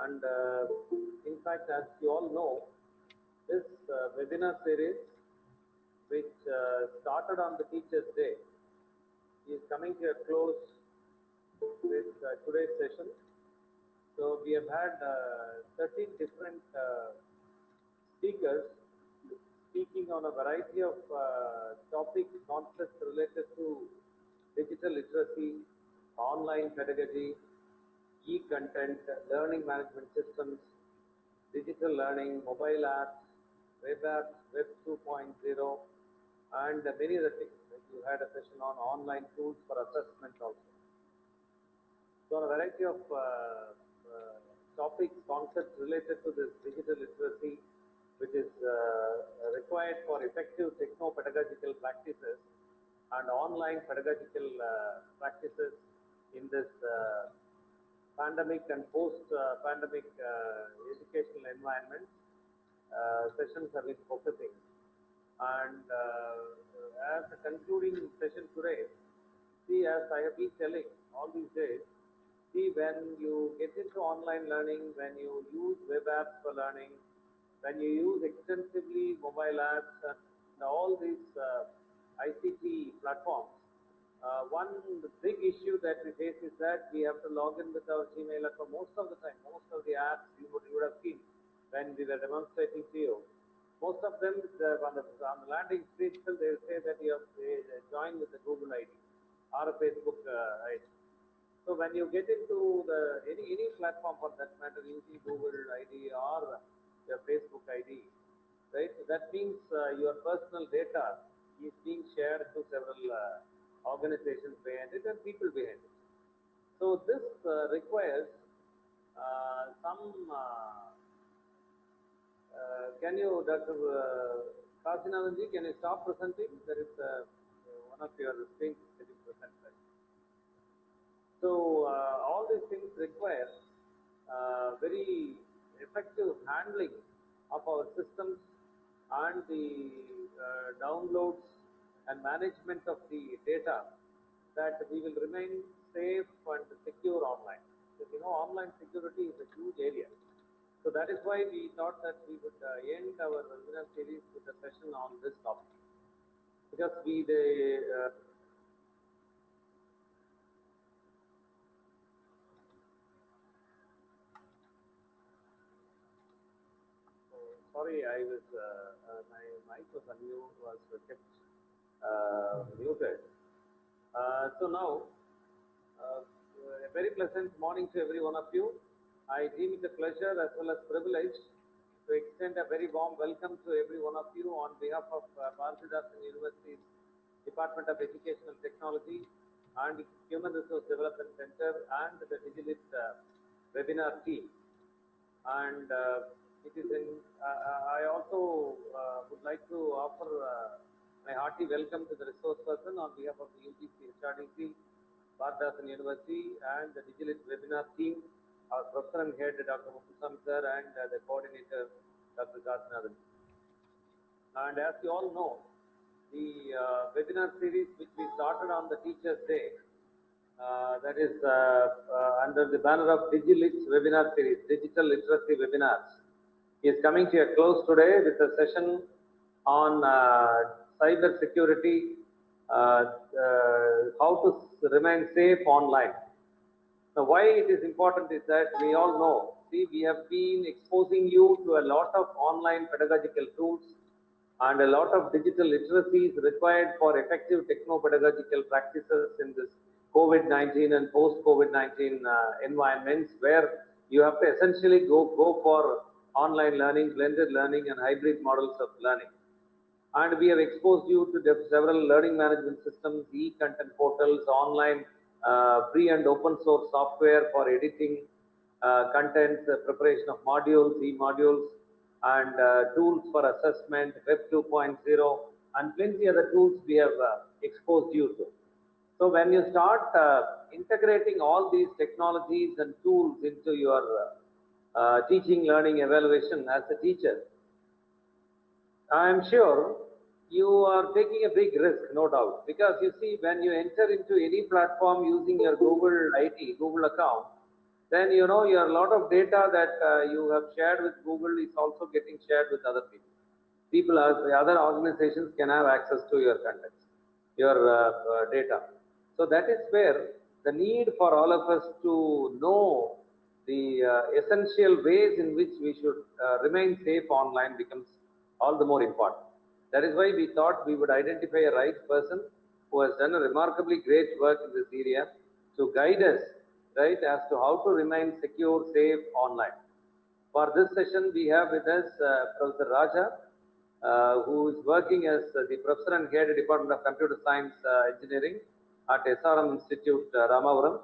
And in fact, as you all know, this webinar series, which started on the Teachers' Day, is coming to a close with today's session. So we have had 13 different speakers speaking on a variety of topics, concepts related to digital literacy, online pedagogy, e-content, learning management systems, digital learning, mobile apps, Web 2.0, and many other things. Like you had a session on online tools for assessment also. So a variety of topics, concepts related to this digital literacy, which is required for effective techno-pedagogical practices and online pedagogical practices in this pandemic and post-pandemic educational environment. Sessions have been focusing. And as a concluding session today, see, as I have been telling all these days, see, when you get into online learning, when you use web apps for learning, when you use extensively mobile apps and all these ICT platforms, one big issue that we face is that we have to log in with our Gmail account most of the time. Most of the apps you would have seen when we were demonstrating to you. Most of them, on the landing page, they will say that you have joined with the Google ID or a Facebook ID. So when you get into the any platform for that matter, using Google ID or your Facebook ID, right? That means your personal data is being shared to several organizations behind it and people behind it. So this requires some. Can you, Dr. Kasinathanji, can you stop presenting? There is one of your screens getting presented. So all these things require very effective handling of our systems and the downloads and management of the data, that we will remain safe and secure online. Because you know, online security is a huge area. So that is why we thought that we would end our webinar series with a session on this topic. Because sorry, I was my mic was kept muted. So now, a very pleasant morning to every one of you. I deem it a pleasure as well as privilege to extend a very warm welcome to every one of you on behalf of Bharathidasan University's Department of Educational Technology and Human Resource Development Center and the Digilit webinar team. And it is in. I also would like to offer my hearty welcome to the resource person on behalf of the UGC HRDC, Bharathidasan University, and the Digilit webinar team, our professor and head, Dr. Mukusam sir, and the coordinator, Dr. Kasinathan. And as you all know, the webinar series which we started on the Teachers' Day, that is under the banner of Digilit's webinar series, Digital Literacy Webinars, is coming to a close today with a session on cyber security, how to remain safe online. Now, why it is important is that we all know, see, we have been exposing you to a lot of online pedagogical tools and a lot of digital literacy is required for effective techno-pedagogical practices in this COVID-19 and post-COVID-19 environments, where you have to essentially go for online learning, blended learning, and hybrid models of learning. And we have exposed you to several learning management systems, e-content portals, online free and open source software for editing content, preparation of modules, e-modules, and tools for assessment, Web 2.0, and plenty other tools we have exposed you to. So when you start integrating all these technologies and tools into your teaching, learning, evaluation as a teacher, I am sure you are taking a big risk, no doubt, because you see, when you enter into any platform using your Google ID, Google account, then you know your lot of data that you have shared with Google is also getting shared with other people. Other organizations can have access to your contents, your data. So that is where the need for all of us to know the essential ways in which we should remain safe online becomes all the more important. That is why we thought we would identify a right person who has done a remarkably great work in this area to guide us, right, as to how to remain secure, safe online. For this session, we have with us Professor Raja, who is working as the Professor and Head Department of Computer Science Engineering at SRM Institute, Ramapuram.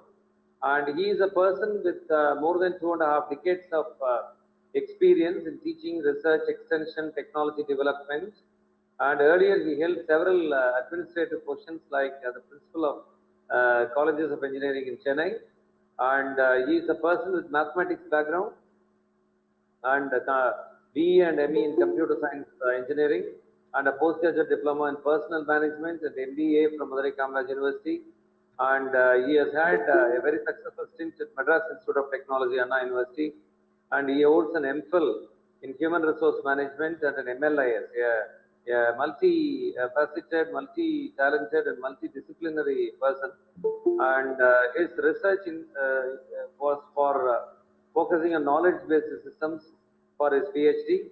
And he is a person with more than 2.5 decades of experience in teaching, research, extension, technology development. And earlier, he held several administrative positions like the Principal of Colleges of Engineering in Chennai. And he is a person with mathematics background and BE and ME in computer science engineering, and a postgraduate diploma in personal management and MBA from Madurai K.Raja University. And he has had a very successful stint at Madras Institute of Technology, Anna University, and he holds an MPhil in human resource management and an MLIS, a multi-faceted, multi-talented, and multidisciplinary person. And his research was for focusing on knowledge-based systems for his PhD,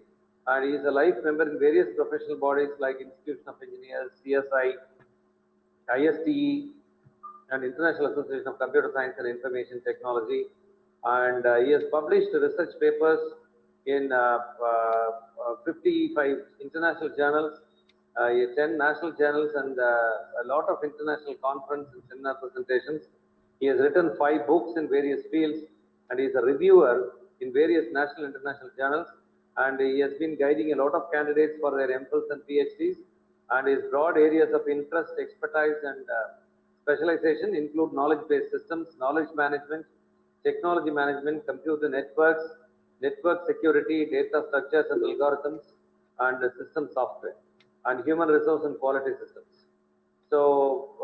and he is a life member in various professional bodies like Institution of Engineers, CSI, ISTE, and International Association of Computer Science and Information Technology. And he has published research papers in 55 international journals, 10 national journals, and a lot of international conference and seminar presentations. He has written 5 books in various fields, and he is a reviewer in various national and international journals. And he has been guiding a lot of candidates for their MPhils and PhDs. And his broad areas of interest, expertise, and specialization include knowledge-based systems, knowledge management, technology management, computer networks, network security, data structures and algorithms, and system software, and human resource and quality systems. So,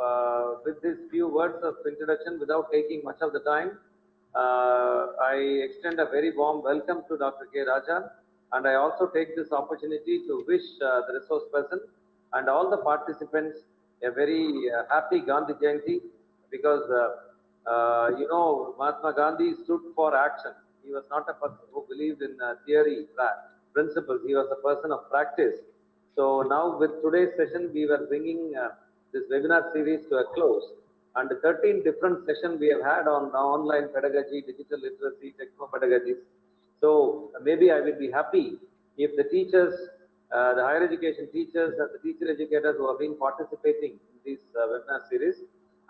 with these few words of introduction, without taking much of the time, I extend a very warm welcome to Dr. K.Raja, and I also take this opportunity to wish the resource person and all the participants a very happy Gandhi Jayanti, because you know, Mahatma Gandhi stood for action. He was not a person who believed in theory, principles. He was a person of practice. So now with today's session, we were bringing this webinar series to a close. And 13 different sessions we have had on online pedagogy, digital literacy, techno-pedagogies. So maybe I will be happy if the teachers, the higher education teachers and the teacher educators who have been participating in this webinar series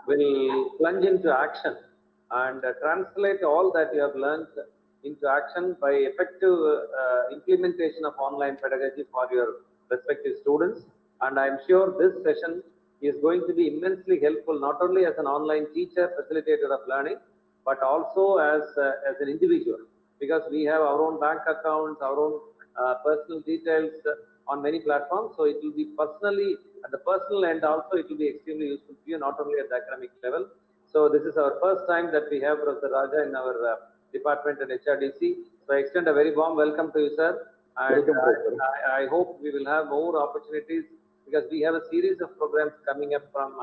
will plunge into action and translate all that you have learned into action by effective implementation of online pedagogy for your respective students. And I am sure this session is going to be immensely helpful, not only as an online teacher, facilitator of learning, but also as an individual, because we have our own bank accounts, our own personal details on many platforms. So it will be personally, at the personal end also, it will be extremely useful to you, not only at the academic level. So this is our first time that we have Professor Raja in our department at HRDC. So I extend a very warm welcome to you, sir. And I hope we will have more opportunities, because we have a series of programs coming up from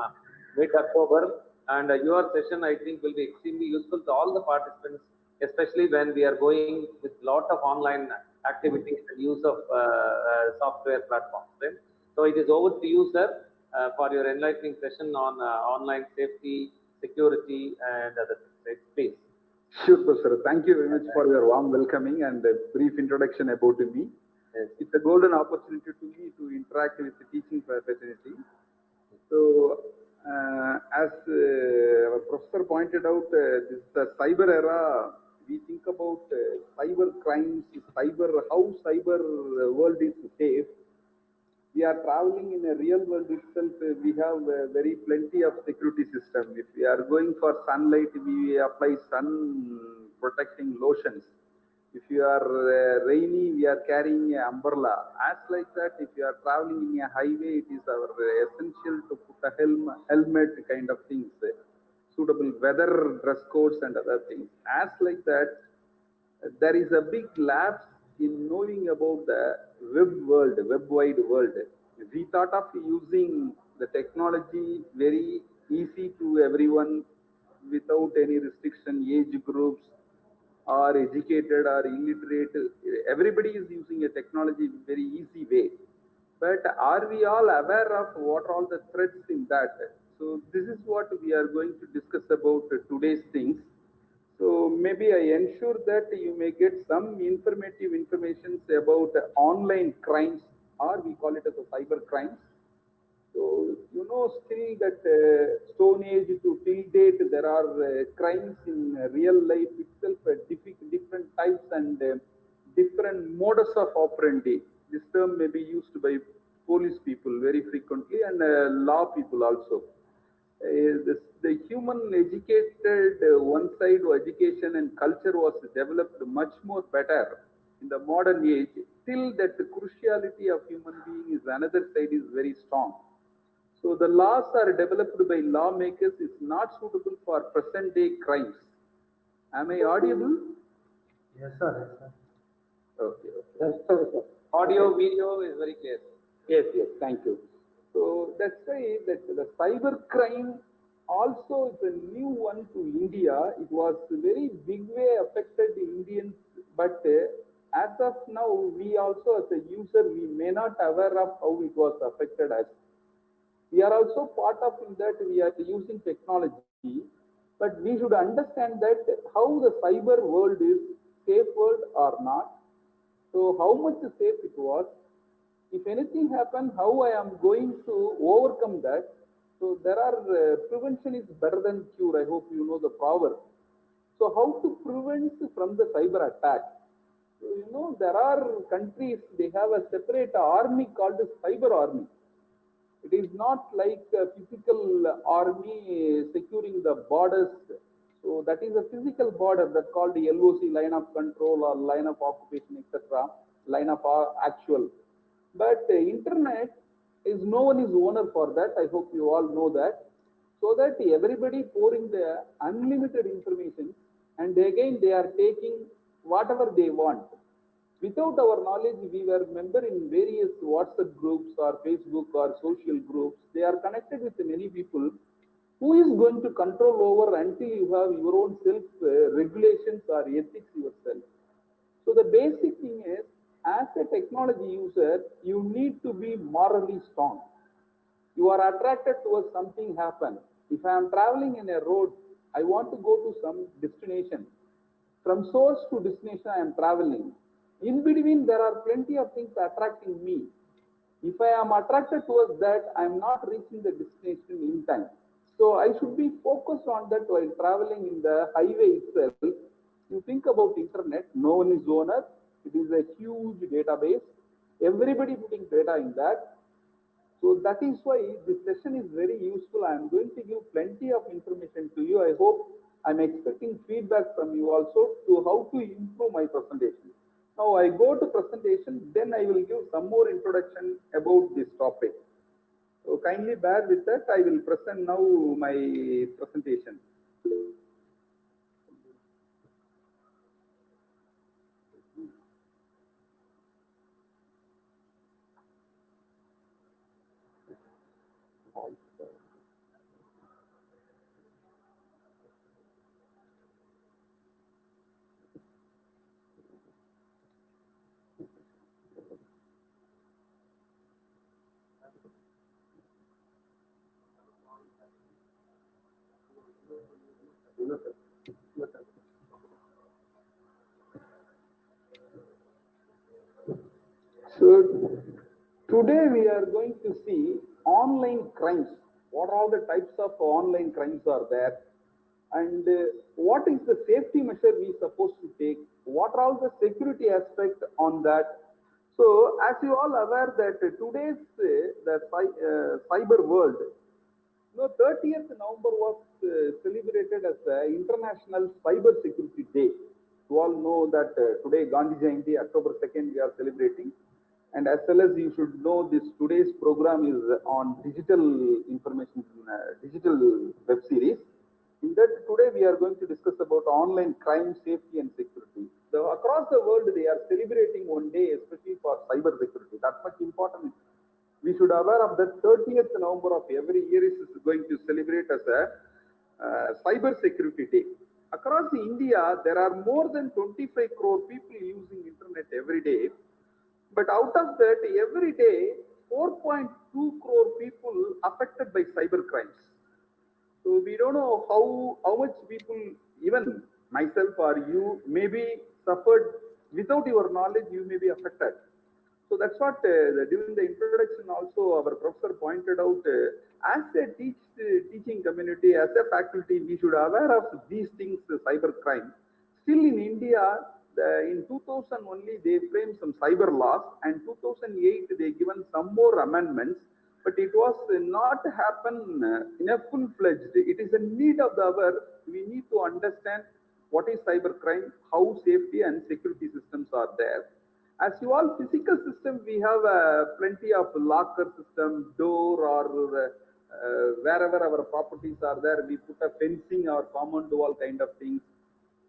mid-October, and your session, I think, will be extremely useful to all the participants, especially when we are going with a lot of online activities and use of software platforms. Right? So it is over to you, sir, for your enlightening session on online safety, security, and other things. Please. Sure, Professor. Thank you very much for your warm welcoming and a brief introduction about me. Yes. It's a golden opportunity to me to interact with the teaching fraternity. So, as our professor pointed out, this is the cyber era. We think about cyber crimes, how cyber world is safe. We are traveling in a real world itself. We have very plenty of security system. If we are going for sunlight, we apply sun protecting lotions. If you are rainy, we are carrying an umbrella. As like that, if you are traveling in a highway, it is our essential to put a helmet kind of things. suitable weather dress codes and other things. As like that, there is a big lapse in knowing about the web wide world. We thought of using the technology very easy to everyone without any restriction, age groups, or educated or illiterate. Everybody is using a technology in very easy way. But are we all aware of what are all the threats in that? So this is what we are going to discuss about today's things. So maybe I ensure that you may get some informative information about online crimes, or we call it as a cyber crimes. So, still that Stone Age to till date, there are crimes in real life itself, different types and different modus of operandi. This term may be used by police people very frequently and law people also. The human educated one side education and culture was developed much more better in the modern age. Till that the cruciality of human being is another side is very strong. So the laws are developed by lawmakers is not suitable for present day crimes. Am I audible? Yes, sir. Yes, sir. Okay. Yes, sir. Audio, video is very clear. Yes. Thank you. So that's why that the cyber crime also is a new one to India. It was very big way affected the Indians, but as of now, we also as a user, we may not aware of how it was affected us. We are also part of in that we are using technology, but we should understand that how the cyber world is safe world or not. So how much safe it was. If anything happen, how I am going to overcome that. So there are prevention is better than cure. I hope you know the proverb. So how to prevent from the cyber attack? So, there are countries, they have a separate army called the cyber army. It is not like a physical army securing the borders. So that is a physical border that called the LOC, line of control or line of occupation, etc., line of actual. But internet is no one is owner for that. I hope you all know that. So that everybody pouring the unlimited information, and again they are taking whatever they want. Without our knowledge, we were member in various WhatsApp groups or Facebook or social groups. They are connected with many people. Who is going to control over until you have your own self regulations or ethics yourself? So the basic thing is, as a technology user, you need to be morally strong. You are attracted towards something happen. If I am traveling in a road, I want to go to some destination. From source to destination, I am traveling. In between, there are plenty of things attracting me. If I am attracted towards that, I am not reaching the destination in time. So I should be focused on that while traveling in the highway itself. You think about internet, no one is owner. It is a huge database. Everybody putting data in that. So that is why this session is very useful. I am going to give plenty of information to you. I hope I'm expecting feedback from you also to how to improve my presentation. Now I go to presentation, then I will give some more introduction about this topic. So kindly bear with that. I will present now my presentation. So today we are going to see online crimes. What all the types of online crimes are there, and what is the safety measure we supposed to take? What are all the security aspect on that? So as you all aware that today's cyber world, 30th November was celebrated as International Cyber Security Day. You all know that today Gandhi Jayanti, October 2nd, we are celebrating. And as well as you should know, this today's program is on digital information, digital web series. In that, today we are going to discuss about online crime, safety and security. Across the world, they are celebrating one day, especially for cyber security. That's much important. We should aware of that 30th November of every year is going to celebrate as a cyber security day. Across India, there are more than 25 crore people using internet every day. But out of that, every day, 4.2 crore people affected by cyber crimes. So we don't know how much people, even myself or you, maybe suffered without your knowledge. You may be affected. So that's what during the introduction also our professor pointed out. As a teaching community, as a faculty, we should aware of these things, cyber crime. Still in India, in 2000 only they framed some cyber laws, and 2008 they given some more amendments, but it was not happen in a full-fledged. It is a need of the hour. We need to understand what is cyber crime, how safety and security systems are there. As you all physical system, we have plenty of locker system, door, or wherever our properties are there, we put a fencing or common wall kind of things.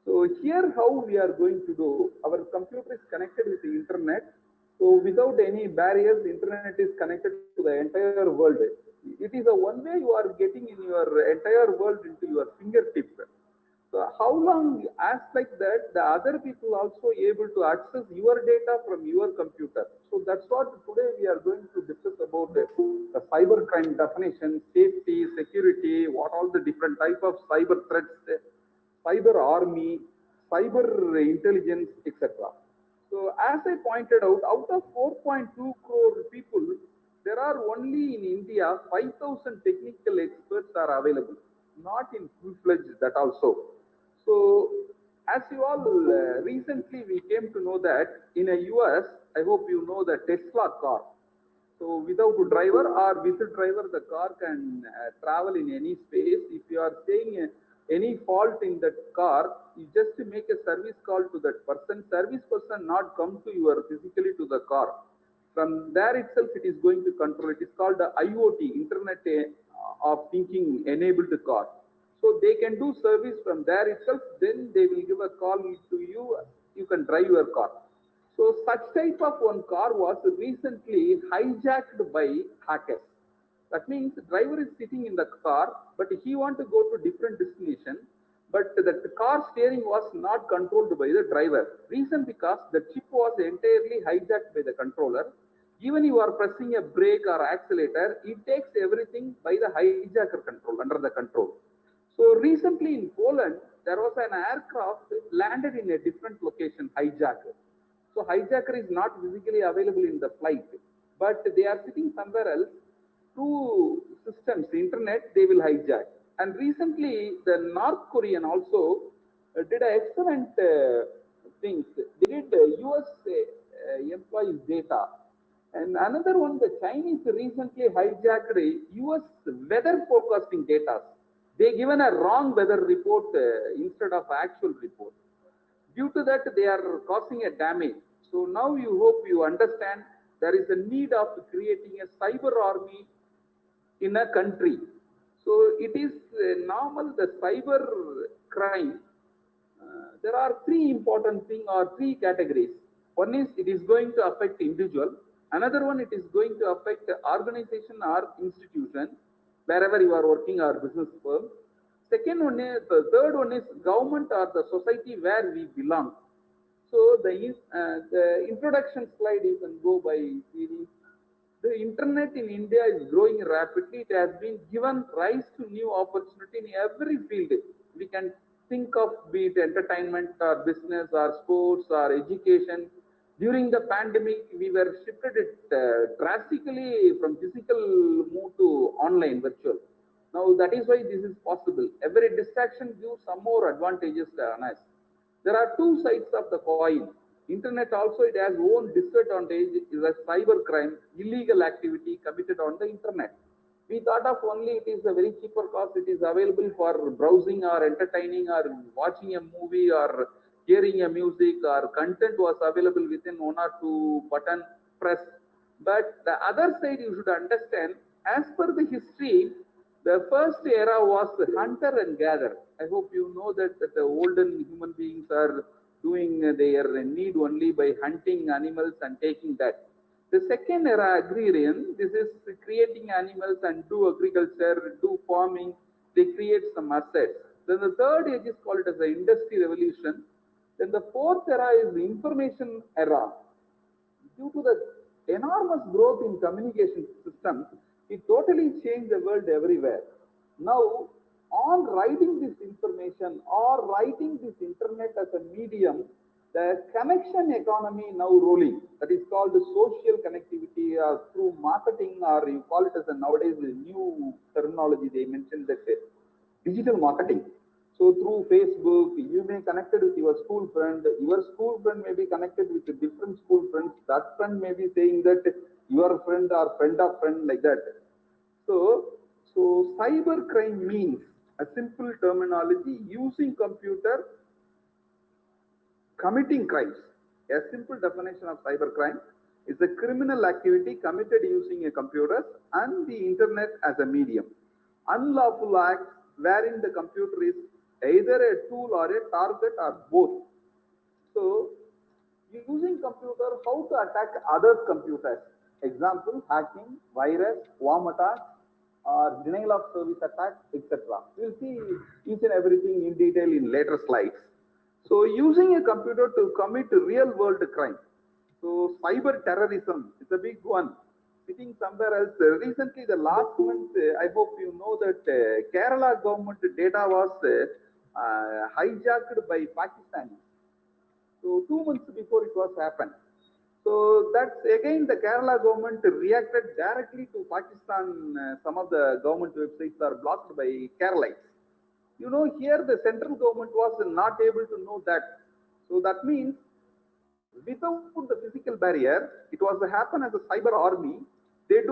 So here how we are going to do, our computer is connected with the internet. So without any barriers, the internet is connected to the entire world. It is a one way you are getting in your entire world into your fingertip. So how long, as like that, the other people also able to access your data from your computer. So that's what today we are going to discuss about the cyber crime definition, safety, security, what all the different type of cyber threats, cyber army, cyber intelligence, etc. So as I pointed out of 4.2 crore people, there are only in India 5,000 technical experts are available, not in full-fledged that also. So as you all recently we came to know that in a US, I hope you know the Tesla car. So without a driver or with a driver, the car can travel in any space. If you are saying any fault in that car, you just make a service call to that person. Service person not come to your physically to the car. From there itself, it is going to control. It is called the IoT, Internet of Thinking enabled car. So they can do service from there itself. Then they will give a call to you. You can drive your car. So such type of one car was recently hijacked by hackers. That means the driver is sitting in the car, but he want to go to different destination, but the car steering was not controlled by the driver. Reason because the chip was entirely hijacked by the controller. Even you are pressing a brake or accelerator, it takes everything by the hijacker control, under the control. So recently in Poland, there was an aircraft landed in a different location, hijacked. So hijacker is not physically available in the flight, but they are sitting somewhere else. Through systems, internet, they will hijack. And recently, the North Korean also did excellent things. They did US employees data. And another one, the Chinese recently hijacked US weather forecasting data. They given a wrong weather report instead of actual report. Due to that, they are causing a damage. So now you hope you understand there is a need of creating a cyber army in a country. So it is normal, the cyber crime. There are three important things or three categories. One is it is going to affect individual. Another one, it is going to affect organization or institution, wherever you are working or business firm. Second one is, the third one is government or the society where we belong. So the introduction slide you can go by series. The internet in India is growing rapidly. It has been given rise to new opportunity in every field. We can think of be it entertainment or business or sports or education. During the pandemic, we were shifted it drastically from physical move to online virtual. Now that is why this is possible. Every distraction gives some more advantages on us. There are two sides of the coin. Internet also it has own disadvantage is a cyber crime, illegal activity committed on the internet. We thought of only it is a very cheaper cost. It is available for browsing or entertaining or watching a movie or hearing a music or content was available within one or two button press. But the other side you should understand, as per the history, The first era was hunter and gather. I hope you know that the olden human beings are doing their need only by hunting animals and taking that. The second era, agrarian, this is creating animals and do agriculture, do farming, they create some assets. Then the third age is called as the industry revolution. Then the fourth era is the information era. Due to the enormous growth in communication systems, it totally changed the world everywhere. Now, on writing this information or writing this internet as a medium, the connection economy now rolling, that is called social connectivity or through marketing, or you call it as a nowadays a new terminology, they mentioned that digital marketing. So through Facebook, you may connected with your school friend. Your school friend may be connected with a different school friends. That friend may be saying that your friend or friend of friend, like that. So cyber crime means a simple terminology, using computer, committing crimes. A simple definition of cyber crime is a criminal activity committed using a computer and the internet as a medium. Unlawful acts wherein the computer is either a tool or a target or both. So, using computer, how to attack other computers. Example, hacking, virus, worm attack, or denial of service attack, etc. We'll see each and everything in detail in later slides. So, using a computer to commit real world crime. So, cyber terrorism is a big one. Sitting somewhere else. Recently, the last month, I hope you know that Kerala government data was hijacked by Pakistan. So 2 months before it was happened. So that's again the Kerala government reacted directly to Pakistan. Some of the government websites are blocked by Keralites. You know, here the central government was not able to know that. So that means without the physical barrier, it was happen as a cyber army. They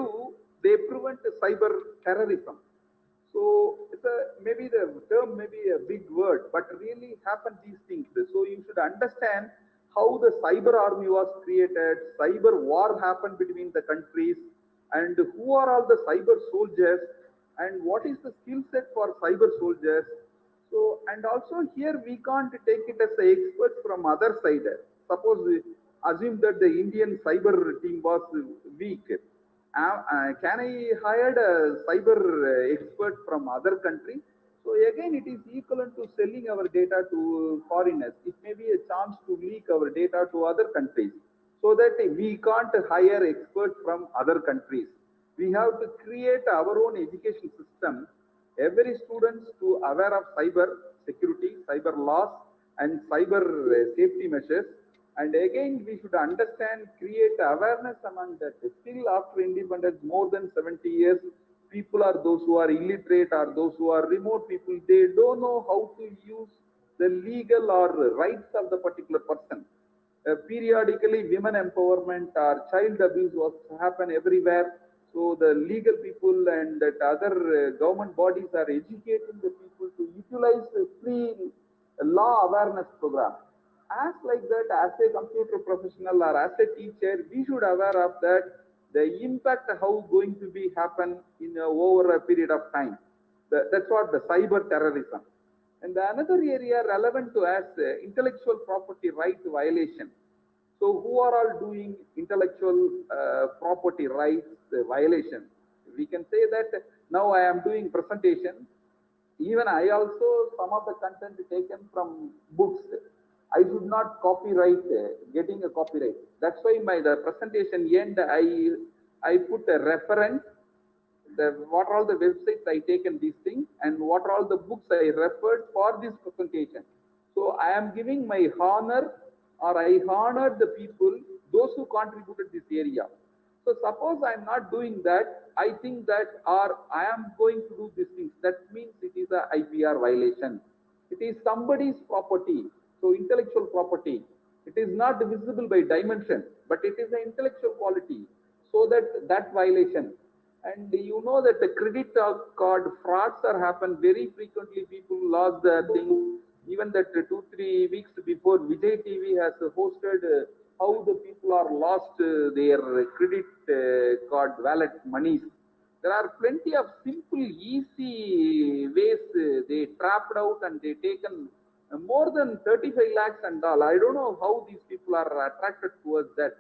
prevent cyber terrorism. So it's maybe the term may be a big word, but really happen these things. So you should understand how the cyber army was created, cyber war happened between the countries, and who are all the cyber soldiers, and what is the skill set for cyber soldiers. So, and also here we can't take it as the experts from other side. Suppose we assume that the Indian cyber team was weak. Can I hire a cyber expert from other country? So again, it is equivalent to selling our data to foreigners. It may be a chance to leak our data to other countries, so that we can't hire experts from other countries. We have to create our own education system. Every student to aware of cyber security, cyber laws, and cyber safety measures. And again, we should understand, create awareness among that. Still, after independence, more than 70 years, people are those who are illiterate or those who are remote people. They don't know how to use the legal or rights of the particular person. Periodically, women empowerment or child abuse was happen everywhere. So the legal people and that other government bodies are educating the people to utilize the free law awareness program. As like that, as a computer professional or as a teacher, we should aware of that, the impact how going to be happen in over a period of time. That's what the cyber terrorism. And the another area relevant to us, intellectual property right violation. So who are all doing intellectual property rights violation? We can say that now I am doing presentation. Even I also, some of the content taken from books. I should not copyright, getting a copyright. That's why the presentation end, I put a reference, what are all the websites I taken these things, and what are all the books I referred for this presentation. So I am giving my honor, or I honor the people, those who contributed this area. So suppose I am not doing that, I think that, or I am going to do these things, that means it is a IPR violation. It is somebody's property. So intellectual property, it is not visible by dimension, but it is an intellectual quality. So that violation. And you know that the credit card frauds are happen very frequently. People lost their things. Even that 2-3 weeks before, Vijay TV has hosted how the people are lost their credit card wallet monies. There are plenty of simple, easy ways they trapped out and they taken more than 35 lakhs and all. I don't know how these people are attracted towards that.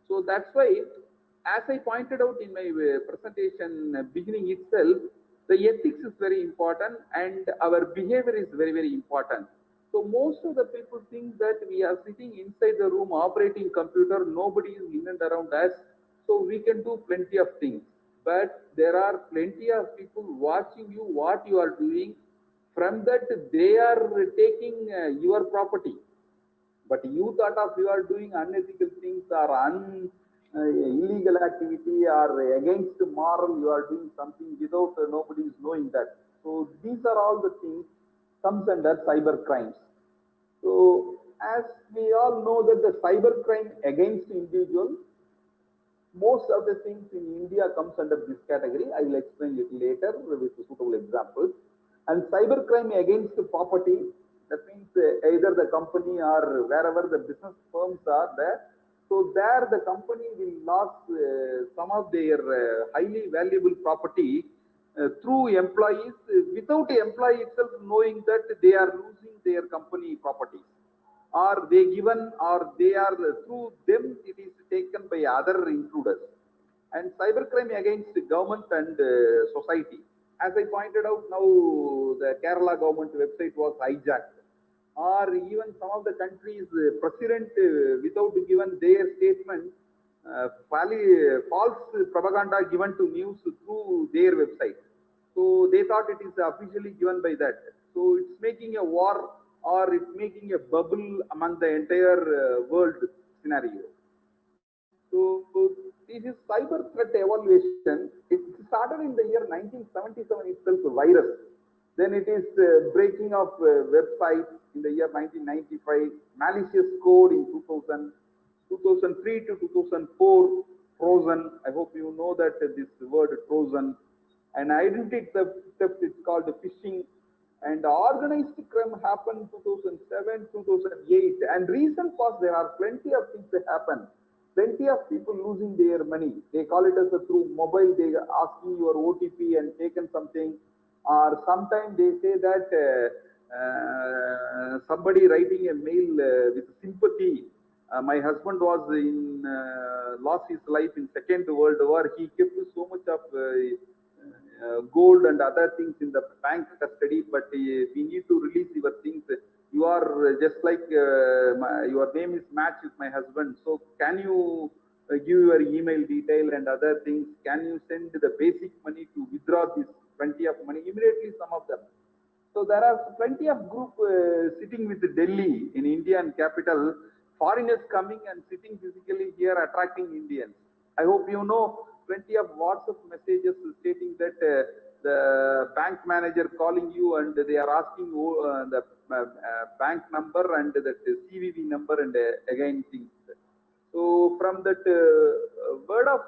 So that's why, as I pointed out in my presentation beginning itself, the ethics is very important and our behavior is very, very important. So most of the people think that we are sitting inside the room operating computer, nobody is in and around us, so we can do plenty of things. But there are plenty of people watching you, what you are doing. From that, they are taking your property. But you thought of you are doing unethical things or illegal activity or against moral, you are doing something without nobody is knowing that. So these are all the things comes under cyber crimes. So as we all know that the cyber crime against individual, most of the things in India comes under this category. I will explain it later with suitable examples. And cyber crime against property, that means either the company or wherever the business firms are there. So there the company will lose some of their highly valuable property through employees without the employee itself knowing that they are losing their company property, or they given or they are through them it is taken by other intruders. And cybercrime against the government and society, as I pointed out, now the Kerala government website was hijacked, or even some of the countries president without given their statement, false propaganda given to news through their website. So they thought it is officially given by that. So it's making a war or it's making a bubble among the entire world scenario. So this is cyber threat evaluation. It started in the year 1977 itself, virus. Then it is breaking of websites in the year 1995, malicious code in 2000, 2003 to 2004, Trojan. I hope you know that this word Trojan. And identity theft, it's called phishing. And organized crime happened 2007, 2008. And recent past, there are plenty of things that happen. Plenty of people losing their money. They call it as a through mobile, they are asking your OTP and taken something. Or sometimes they say that somebody writing a mail with sympathy. My husband was lost his life in Second World War. He kept so much of gold and other things in the bank custody, but we need to release your things. You are just like your name is matched with my husband. So can you give your email detail and other things? Can you send the basic money to withdraw this plenty of money? Immediately some of them. So there are plenty of group sitting with Delhi in Indian capital, foreigners coming and sitting physically here attracting Indians. I hope you know plenty of WhatsApp messages stating that the bank manager calling you and they are asking the bank number and that CVV number and again things. So from that word of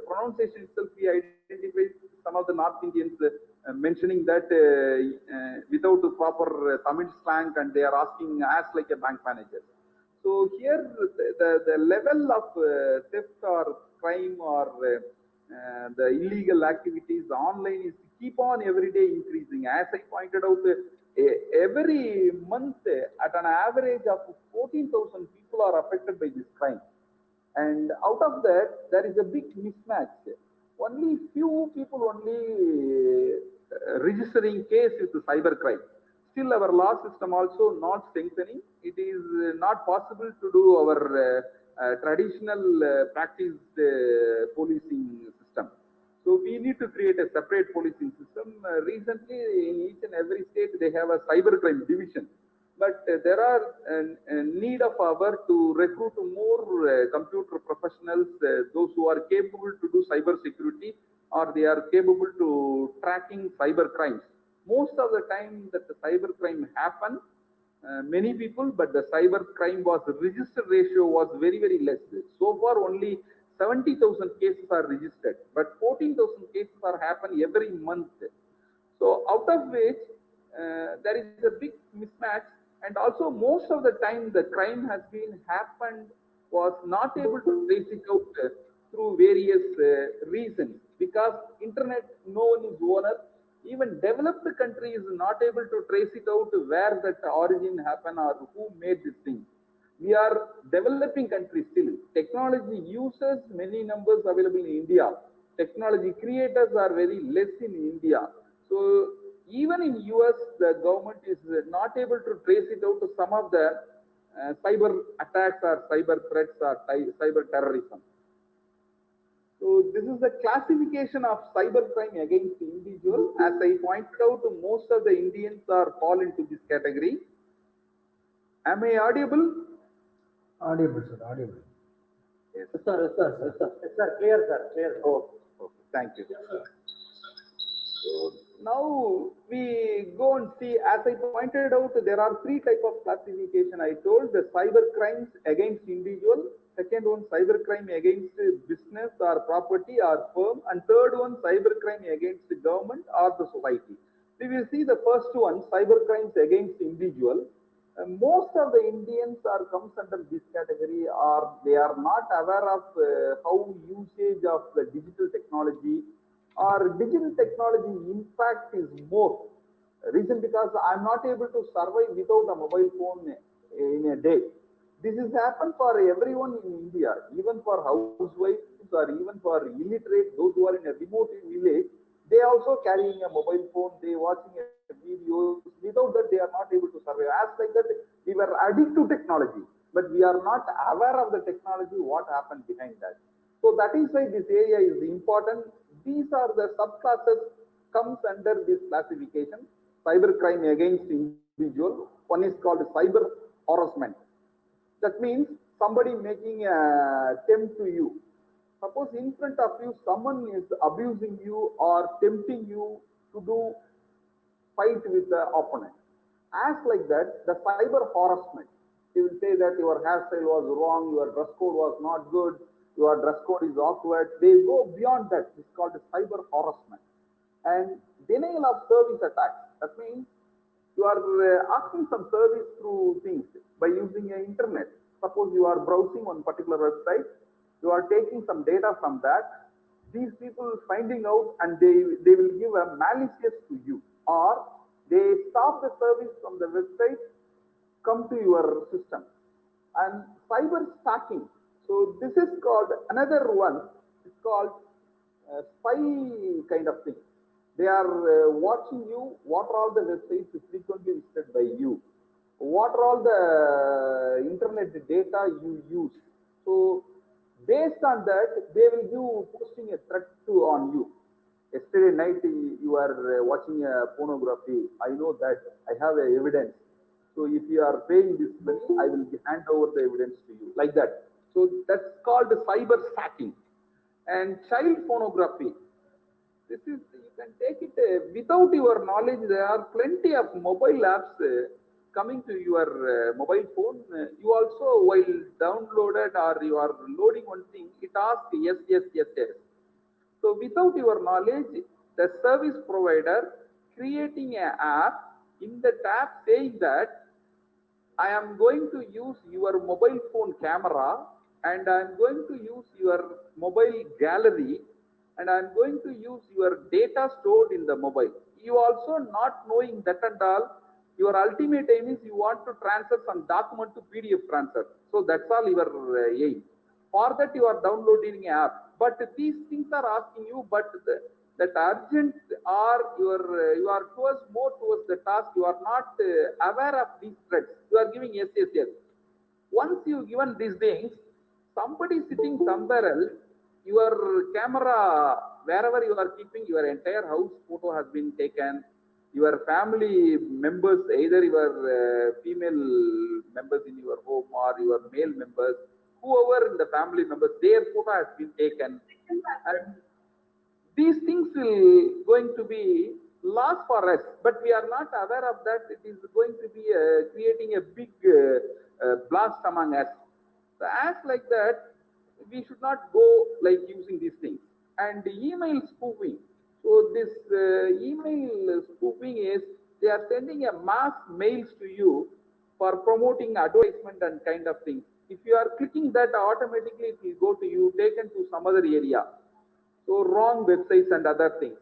pronunciation itself, we identify some of the North Indians mentioning that without the proper Tamil slang, and they are asking as like a bank manager. So here the level of theft or crime or the illegal activities online is keep on every day increasing. As I pointed out, every month at an average of 14,000 people are affected by this crime. And out of that, there is a big mismatch. Only few people only registering case with the cyber crime. Still our law system also not strengthening. It is not possible to do our traditional practice policing system. So we need to create a separate policing system. Recently, in each and every state, they have a cybercrime division. But there are need of our to recruit more computer professionals, those who are capable to do cyber security, or they are capable to tracking cyber crimes. Most of the time that the cyber crime happen, many people, but the cyber crime was register ratio was very, very less. So far only 70,000 cases are registered, but 14,000 cases are happen every month. So out of which there is a big mismatch, and also most of the time the crime has been happened was not able to trace it out through various reasons. Because internet, no one is owner. Even developed country is not able to trace it out where that origin happened or who made this thing. We are developing country still. Technology users, many numbers available in India. Technology creators are very less in India. So even in US, the government is not able to trace it out to some of the cyber attacks or cyber threats or cyber terrorism. So this is the classification of cybercrime against the individual. As I pointed out, most of the Indians are fall into this category. Am I audible? Audible, sir, audible. Yes. Yes, sir. Yes, sir. Yes, sir. Yes, sir. Clear, sir. Clear. Oh, okay. Thank you. So now we go and see, as I pointed out, there are three types of classification. I told the cyber crimes against individual, second one cyber crime against business or property or firm, and third one cyber crime against the government or the society. We will see the first one, cyber crimes against individual. Most of the Indians are comes under this category, or they are not aware of how usage of the digital technology or digital technology impact is more. Reason because I'm not able to survive without a mobile phone in a day. This has happened for everyone in India, even for housewives or even for illiterate, those who are in a remote village, they also carrying a mobile phone, they watching videos. Without that, they are not able to survive. As like that, we were addicted to technology, but we are not aware of the technology, what happened behind that. So that is why this area is important. These are the subclasses comes under this classification. Cyber crime against individual. One is called cyber harassment. That means somebody making a attempt to you. Suppose in front of you, someone is abusing you or tempting you to do fight with the opponent. As like that, the cyber harassment. He will say that your hairstyle was wrong, your dress code was not good, your dress code is awkward. They go beyond that. It's called cyber harassment. And denial of service attacks. That means you are asking some service through things by using an internet. Suppose you are browsing on particular website, you are taking some data from that. These people finding out and they will give a malicious to you, or they stop the service from the website, come to your system. And cyber stalking. So this is called another one. It's called spy kind of thing. They are watching you, what are all the websites frequently visited by you, what are all the internet data you use. So based on that, they will give posting a threat to on you. Yesterday night you are watching pornography. I know that I have evidence. So if you are paying this money, I will hand over the evidence to you, like that. So that's called cyber stalking. And child pornography. This is, you can take it without your knowledge. There are plenty of mobile apps coming to your mobile phone. You also, while downloaded or you are loading one thing, it asks yes, yes, yes, yes. So without your knowledge, the service provider creating an app, in the app saying that I am going to use your mobile phone camera and I am going to use your mobile gallery and I am going to use your data stored in the mobile. You also not knowing that and all, your ultimate aim is you want to transfer some document to PDF transfer. So that's all your aim. For that you are downloading an app. But these things are asking you, but that urgent or you are towards more towards the task, you are not aware of these threats. You are giving yes, yes, yes. Once you given these things, somebody sitting somewhere else, your camera, wherever you are keeping, your entire house photo has been taken. Your family members, either your female members in your home or your male members, whoever in the family members, their photo has been taken. And these things will going to be loss for us, but we are not aware of that. It is going to be creating a big blast among us. So as like that, we should not go like using these things. And email spoofing. So this email spoofing is they are sending a mass mails to you for promoting advertisement and kind of things. If you are clicking that, automatically it will go to you, taken to some other area. So wrong websites and other things.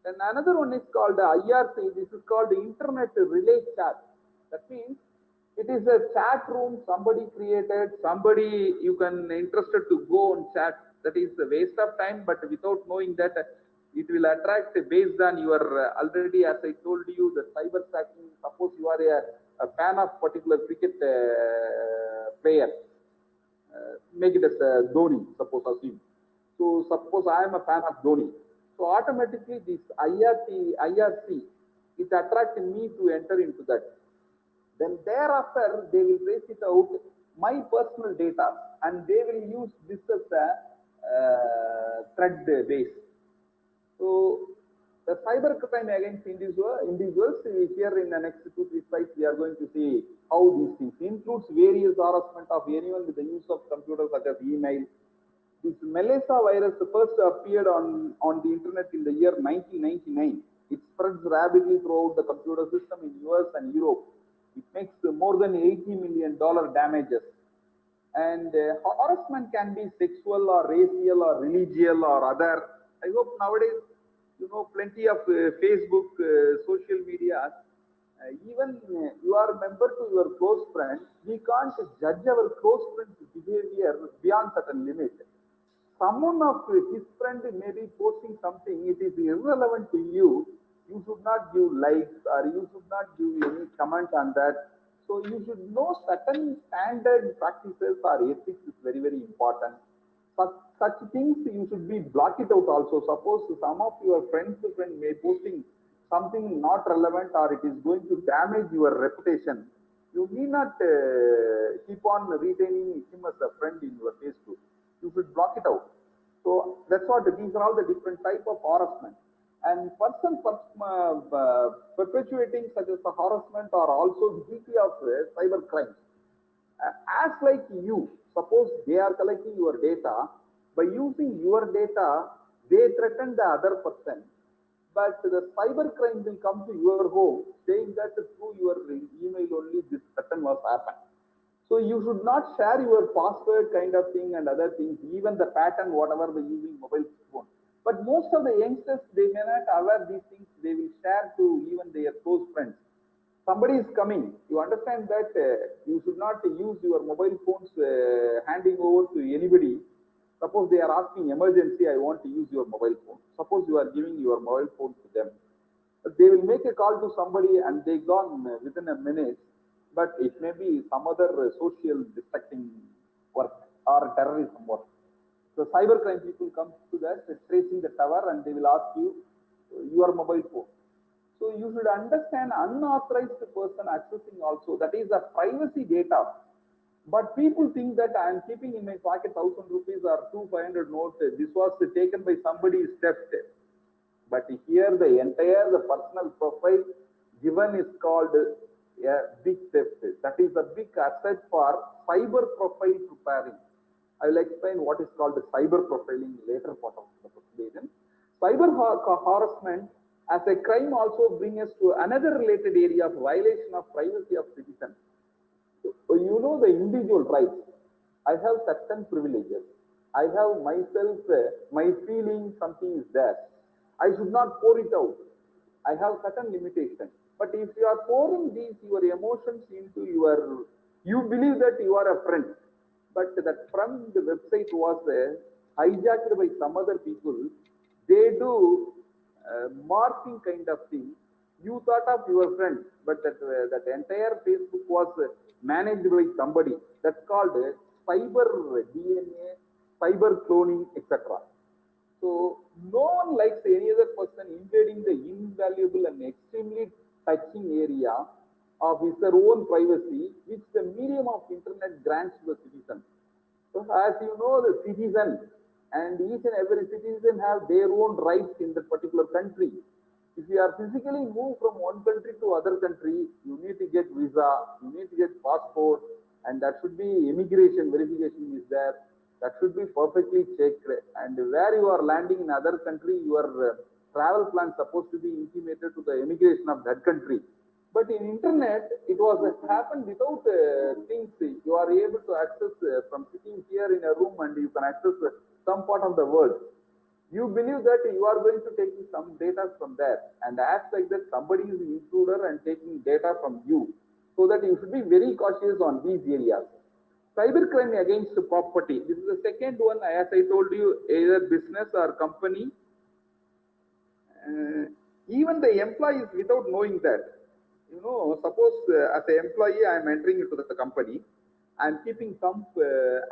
And another one is called IRC. This is called Internet Relay Chat. That means it is a chat room somebody created. Somebody you can interested to go and chat. That is a waste of time, but without knowing that it will attract based on your already, as I told you, the cyber stacking. Suppose you are a fan of particular cricket player. Make it as a Dhoni, suppose assume. So suppose I am a fan of Dhoni. So automatically this IRC, it attracts me to enter into that. Then thereafter they will trace it out my personal data and they will use this as a thread base. So the cyber crime against individuals here in the next 2-3 slides we are going to see how these things includes various harassment of anyone with the use of computers such as email. This Melissa virus first appeared on the internet in the year 1999. It spreads rapidly throughout the computer system in US and Europe. It makes more than $80 million damages. And harassment can be sexual or racial or religious or other. I hope nowadays, you know, plenty of Facebook, social media. Even you are a member to your close friend, we can't judge our close friend's behavior beyond certain limit. Someone of his friend may be posting something, it is irrelevant to you. You should not give likes or you should not give any comment on that. So you should know certain standard practices or ethics is very, very important. Such things you should be block it out also. Suppose some of your friends may posting something not relevant or it is going to damage your reputation. You need not keep on retaining him as a friend in your Facebook. You should block it out. So that's what these are all the different type of harassment. And person perpetuating such as the harassment are also guilty of cyber crimes. As like you, suppose they are collecting your data, by using your data, they threaten the other person. But the cyber crime will come to your home saying that through your email only this threat was happened. So you should not share your password kind of thing and other things, even the pattern, whatever by using mobile phone. But most of the youngsters, they may not aware these things. They will share to even their close friends. Somebody is coming. You understand that you should not use your mobile phones handing over to anybody. Suppose they are asking emergency, I want to use your mobile phone. Suppose you are giving your mobile phone to them. They will make a call to somebody and they gone within a minute. But it may be some other social distracting work or terrorism work. So cybercrime people come to that, tracing the tower and they will ask you your mobile phone. So you should understand unauthorized person accessing also, that is the privacy data. But people think that I am keeping in my pocket 1,000 rupees or 2,500 notes. This was taken by somebody's theft. But here the entire personal profile given is called a big theft. That is a big asset for cyber profile preparing. I will explain what is called the cyber profiling later part of the presentation. Cyber harassment as a crime also brings us to another related area of violation of privacy of citizens. So you know the individual rights. I have certain privileges. I have myself, my feeling, something is there. I should not pour it out. I have certain limitations. But if you are pouring these, your emotions into your, you believe that you are a friend. But that from the website was hijacked by some other people. They do marking kind of thing. You thought of your friend, but that entire Facebook was managed by somebody. That's called cyber DNA, cyber cloning, etc. So no one likes any other person invading the invaluable and extremely touching area of his own privacy, which the medium of internet grants to the citizen. So as you know, the citizen and each and every citizen have their own rights in that particular country. If you are physically moved from one country to other country, you need to get visa, you need to get passport, and that should be immigration verification is there. That should be perfectly checked. And where you are landing in other country, your travel plan supposed to be intimated to the immigration of that country. But in internet, it was happened without things. You are able to access from sitting here in a room and you can access some part of the world. You believe that you are going to take some data from there, and as like that, somebody is an intruder and taking data from you. So that you should be very cautious on these areas. Cybercrime against property. This is the second one. As I told you, either business or company. Even the employees, without knowing that, suppose as an employee, I am entering into the company. I am keeping some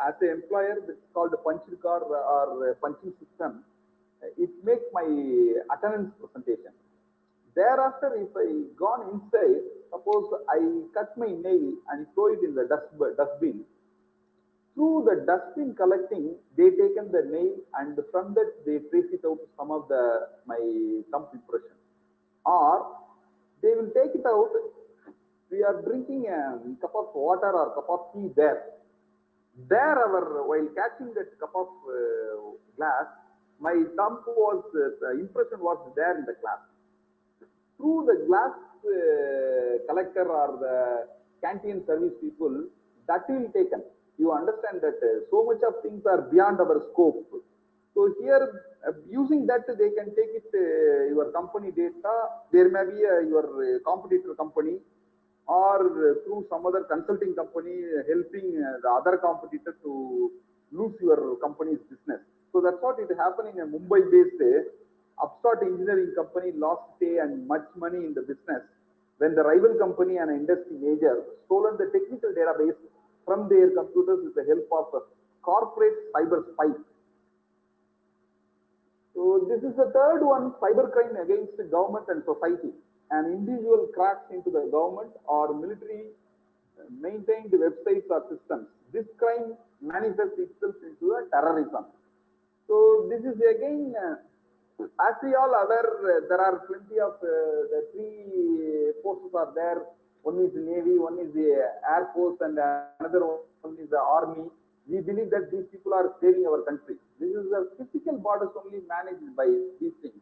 as an employer. It's called punching card or punching system. It makes my attendance presentation. Thereafter, if I gone inside, suppose I cut my nail and throw it in the dustbin. Through the dustbin collecting, they taken the nail and from that they trace it out some of my thumb impression. Or they will take it out. We are drinking a cup of water or cup of tea there. While catching that cup of glass, my thumb was, the impression was there in the glass. Through the glass collector or the canteen service people, that will be taken. You understand that so much of things are beyond our scope. So here, using that, they can take it, your company data. There may be your competitor company, or through some other consulting company helping the other competitor to lose your company's business. So that's what it happened in a Mumbai-based upstart engineering company lost stay and much money in the business when the rival company and industry major stolen the technical database from their computers with the help of a corporate cyber spy. So this is the third one, cybercrime against the government and society. An individual cracks into the government or military maintained websites or systems. This crime manifests itself into a terrorism. So this is again, as we all aware, there are plenty of the three forces are there. One is the Navy, one is the Air Force, and another one is the Army. We believe that these people are saving our country. This is the physical borders only managed by these things.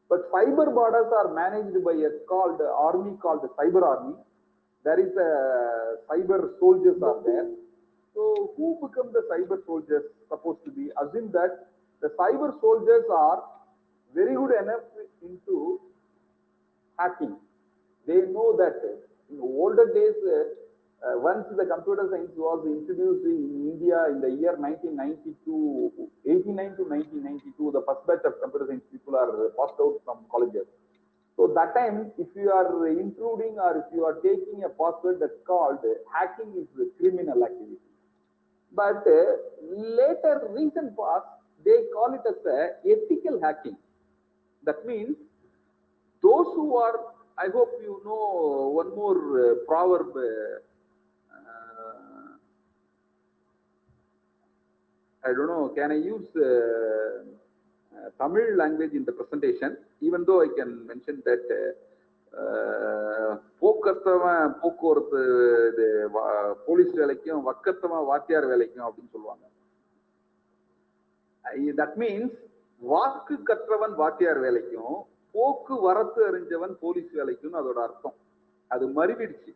But cyber borders are managed by a army called the cyber army. There is a cyber soldiers are there. So who become the cyber soldiers supposed to be? Assume that the cyber soldiers are very good enough into hacking. They know that in older days, once the computer science was introduced in India in the year 1992, 89 to 1992, the first batch of computer science people are passed out from colleges. So that time, if you are intruding or if you are taking a password, that's called hacking is a criminal activity. But later, recent past, they call it as ethical hacking. That means those who are, I hope you know one more proverb. I don't know, can I use Tamil language in the presentation? Even though I can mention that போக்குவரத்து police வேலைக்கும் வக்கத்தவன் வாத்தியார் வேலைக்கும் அப்படின்னு சொல்லுவாங்க. That means வாக்கு கற்றவன் வாத்தியார் வேலைக்கும் போக்குவரத்து அறிஞ்சவன் போலீஸ் வேலைக்கும் அதோட அர்த்தம். அது மறுவிடுச்சு.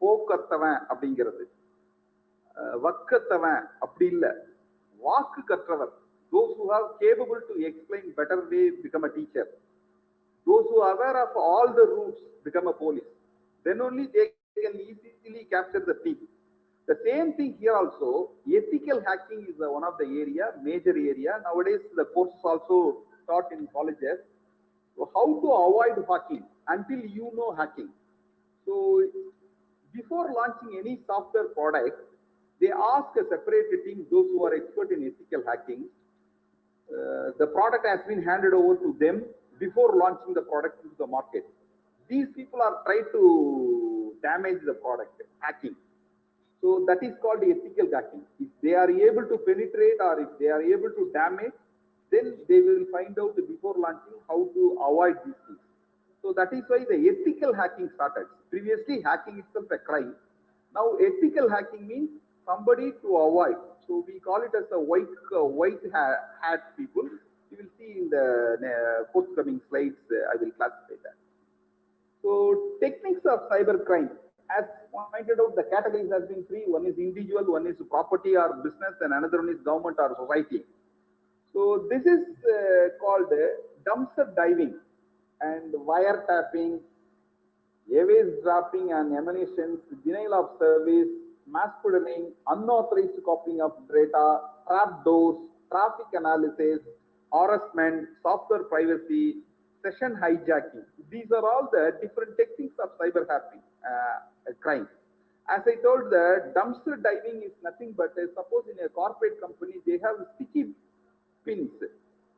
போக்கத்தவன் அப்படிங்கிறது வக்கத்தவன் அப்படி இல்ல. வாக்கு கற்றவர், those who are capable to explain better way become a teacher. Those who are aware of all the rules become a police. Then only they can easily capture the thief. The same thing here also. Ethical hacking is one of the major area. Nowadays the courses also taught in colleges. So how to avoid hacking until you know hacking. So before launching any software product, they ask a separate team, those who are expert in ethical hacking. The product has been handed over to them before launching the product into the market. These people are trying to damage the product, hacking. So that is called ethical hacking. If they are able to penetrate or if they are able to damage, then they will find out before launching how to avoid these things. So that is why the ethical hacking started. Previously, hacking itself a crime. Now, ethical hacking means somebody to avoid. So we call it as a white hat people. You will see in the forthcoming slides, I will classify that. So techniques of cybercrime, as pointed out, the categories has been three. One is individual, one is property or business, and another one is government or society. So this is called dumpster diving and wiretapping, eavesdropping and emanations, denial of service, masquerading, unauthorized copying of data, trapdoors, traffic analysis, harassment, software privacy, session hijacking. These are all the different techniques of cyber crime. As I told, the dumpster diving is nothing but suppose in a corporate company they have sticky pins.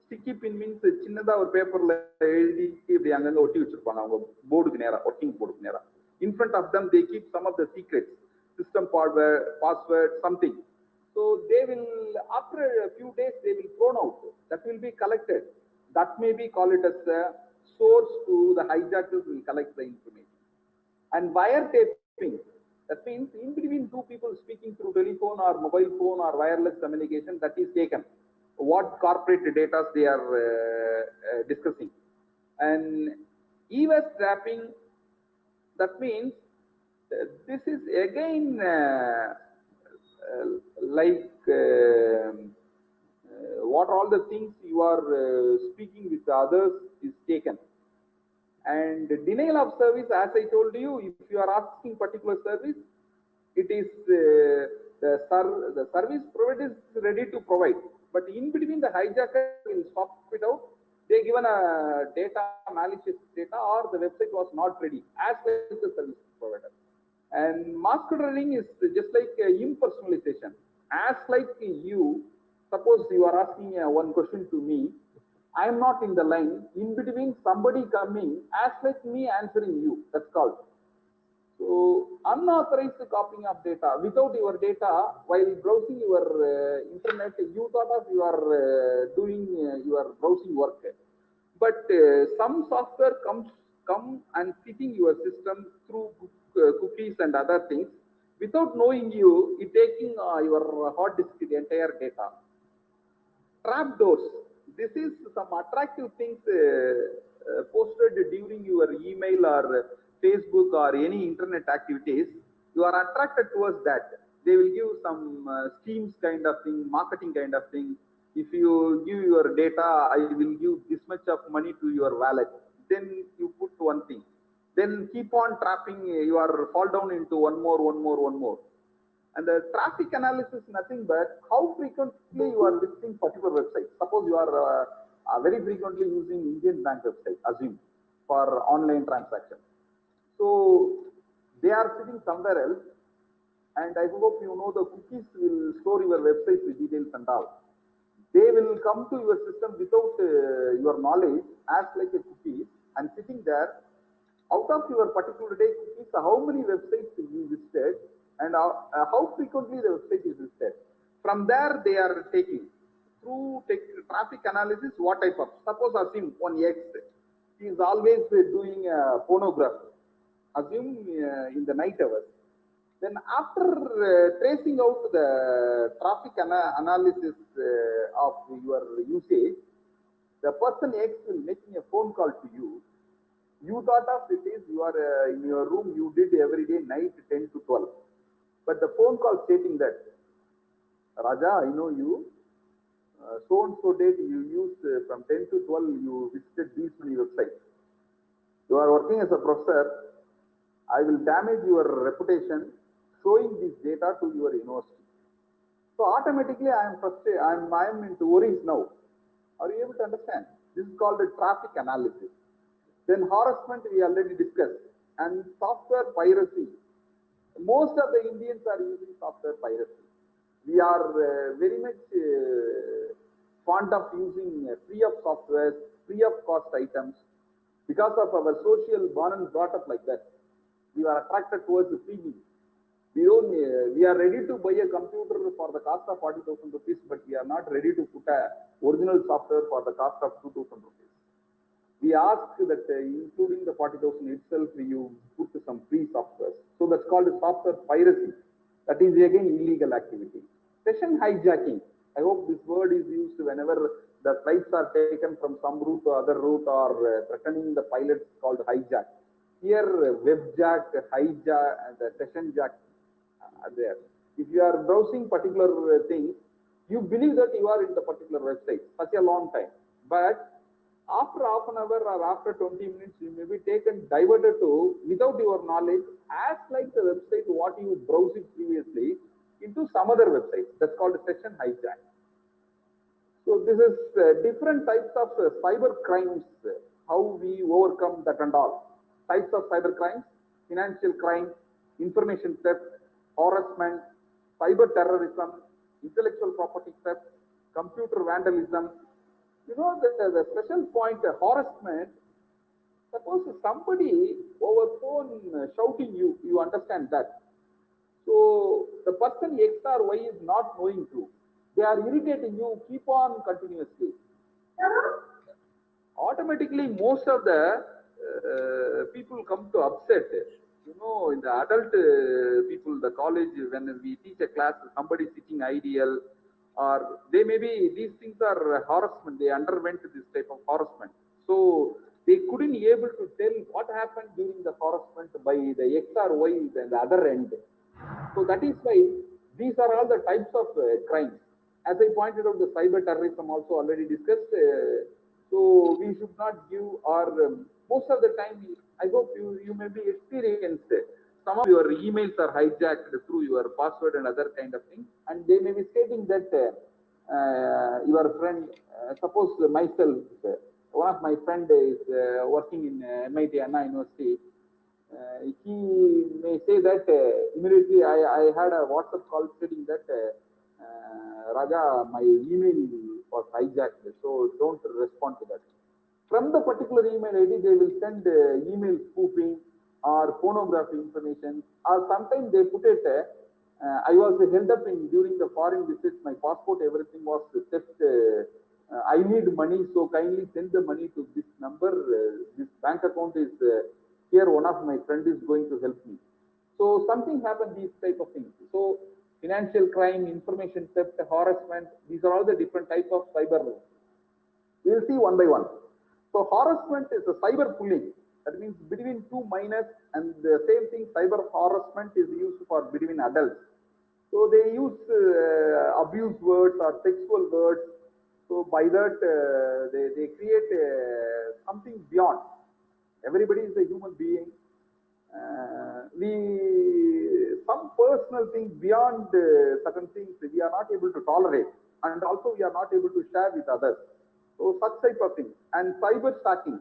Sticky pin means சின்னதா ஒரு பேப்பர்ல எழுதி இப்படி அங்கங்க ஒட்டி வச்சிருப்பாங்க அவங்க போர்டுக்கு நேரா ஒர்க்கிங் போர்டுக்கு நேரா. In front of them they keep some of the secrets, system password, something. So they will, after a few days they will thrown out. That will be collected. That may be call it as a source to the hijackers will collect the information. And wiretapping, that means in between two people speaking through telephone or mobile phone or wireless communication, that is taken. What corporate data they are discussing. And eavesdropping, that means this is again what all the things you are speaking with others is taken. And denial of service, as I told you, if you are asking particular service, it is the service provider is ready to provide. But in between the hijacker will swap it out. They given a data, malicious data, or the website was not ready as well as the service provider. And masquerading is just like impersonalization. As like you, suppose you are asking one question to me, I am not in the line. In between somebody coming, as like me answering you. That's called. So unauthorized copying of data without your data while browsing your internet, you thought of you are doing your browsing work, but some software come and fitting your system through cookies and other things without knowing you, it taking your hard disk the entire data. Trapdoors. This is some attractive things posted during your email or Facebook or any internet activities. You are attracted towards that. They will give some schemes kind of thing, marketing kind of thing. If you give your data, I will give this much of money to your wallet. Then you put one thing. Then keep on trapping. You are fall down into one more. And the traffic analysis is nothing but how frequently you are visiting particular website. Suppose you are very frequently using Indian bank website, assume, for online transaction. So they are sitting somewhere else, and I hope you know the cookies will store your website with details and all. They will come to your system without your knowledge as like a cookie and sitting there. Out of your particular day cookies, how many websites you visited and how frequently the website is visited. From there they are taking through traffic analysis what type of, suppose assume one X, he is always doing pornography, assume in the night hours. Then after tracing out the traffic analysis of your usage, the person X will making a phone call to you. You thought of it is you are in your room, you did every day night 10 to 12. But the phone call stating that, Raja, I know you, so and so date you used from 10 to 12, you visited these many websites. You are working as a professor, I will damage your reputation showing this data to your university. So automatically I am frustrated, I am into worries now. Are you able to understand? This is called a traffic analysis. Then harassment we already discussed, and software piracy. Most of the Indians are using software piracy. We are very much fond of using free of software, free of cost items. Because of our social born brought up like that, we are attracted towards the freebie. We are ready to buy a computer for the cost of 40,000 rupees, but we are not ready to put a original software for the cost of 2,000 rupees. We ask that including the 40,000 itself, you put some free software. So that's called software piracy. That is again illegal activity. Session hijacking. I hope this word is used whenever the flights are taken from some route to other route or threatening the pilots, called hijack. here webjack, hijack, and the session jack are there. If you are browsing particular things, you believe that you are in the particular website such a long time, but after half an hour or after 20 minutes, you may be taken diverted to, without your knowledge, as like the website what you browsed previously into some other website. That's called session hijack. So this is different types of cyber crimes, how we overcome that and all. Types of cyber crimes: financial crime, information theft, harassment, cyber terrorism, intellectual property theft, computer vandalism. You know, the special point, harassment. Suppose somebody over phone shouting you, you understand that. So the person X or Y is not knowing you. They are irritating you, keep on continuously. Automatically, most of the people come to upset. You know, in the adult people, the college, when we teach a class, somebody sitting ideal, or they may be, these things are harassment. They underwent this type of harassment. So they couldn't be able to tell what happened during the harassment by the X or Y and the other end. So that is why these are all the types of crimes. As I pointed out, the cyber terrorism also already discussed. So we should not give, or most of the time, I hope you may be experienced. Some of your emails are hijacked through your password and other kind of things, and they may be stating that your friend, suppose myself, one of my friend is working in MIT Anna University. He may say that immediately I had a WhatsApp call stating that Raja, my email was hijacked, so don't respond to that. From the particular email ID, they will send email spoofing or pornography information, or sometimes they put it. I was held up in during the foreign visit. My passport, everything was theft. I need money, so kindly send the money to this number. This bank account is here. One of my friend is going to help me. So something happened. These type of things. So financial crime, information theft, harassment. These are all the different types of cyber. We'll see one by one. So harassment is a cyber bullying. That means between two minors, and the same thing, cyber harassment is used for between adults. So they use abuse words or sexual words. So by that they create something beyond. Everybody is a human being. Some personal things beyond certain things we are not able to tolerate, and also we are not able to share with others. So such type of things. And cyber stalking,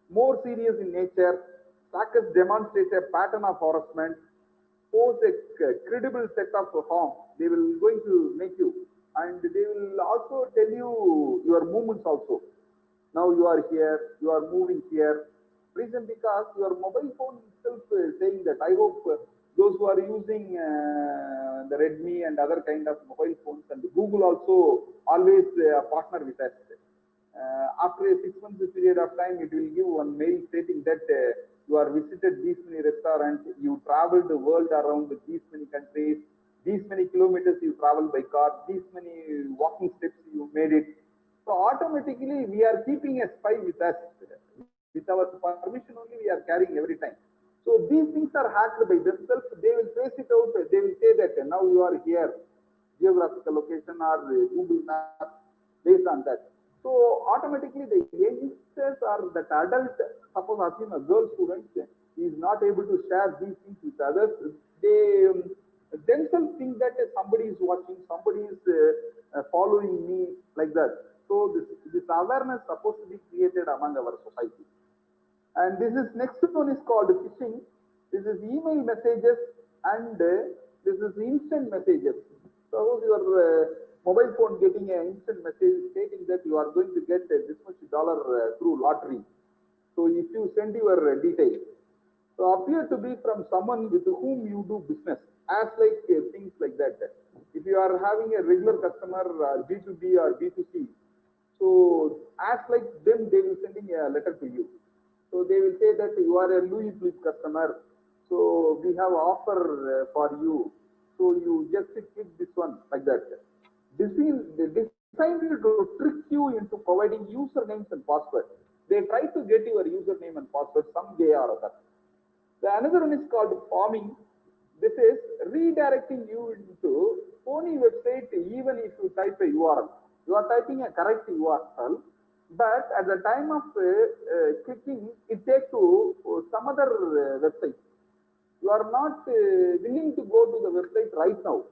more serious in nature. Stackers demonstrate a pattern of harassment, pose a credible set of harm. They will going to make you, and they will also tell you your movements also. Now you are here, you are moving here. Reason because your mobile phone itself is saying that. I hope those who are using the Redmi and other kind of mobile phones, and Google also always partner with us. After a 6 months period of time, it will give one mail stating that you are visited these many restaurants, you traveled the world around these many countries, these many kilometers you traveled by car, these many walking steps you made it. So automatically we are keeping a spy with us. With our permission only we are carrying every time. So these things are hacked by themselves. They will trace it out. They will say that now you are here, geographical location or Google Maps, based on that. So automatically the youngsters or that adult, suppose assume a girl student is not able to share these things with others. They themselves think that somebody is watching, somebody is following me, like that. So this awareness supposed to be created among our society. And this is next one is called phishing. This is email messages, and this is instant messages. Suppose your mobile phone getting an instant message stating that you are going to get this much dollar through lottery. So if you send your details, so appear to be from someone with whom you do business, as like things like that. If you are having a regular customer, B2B or B2C, so as like them, they will sending a letter to you. So they will say that you are a Louis Philippe customer, so we have offer for you. So you just click this one, like that. They designed to trick you into providing usernames and passwords. They try to get your username and password some day or other. The another one is called farming. This is redirecting you into phony website even if you type a URL. You are typing a correct URL, but at the time of clicking, it takes to some other website. You are not willing to go to the website right now,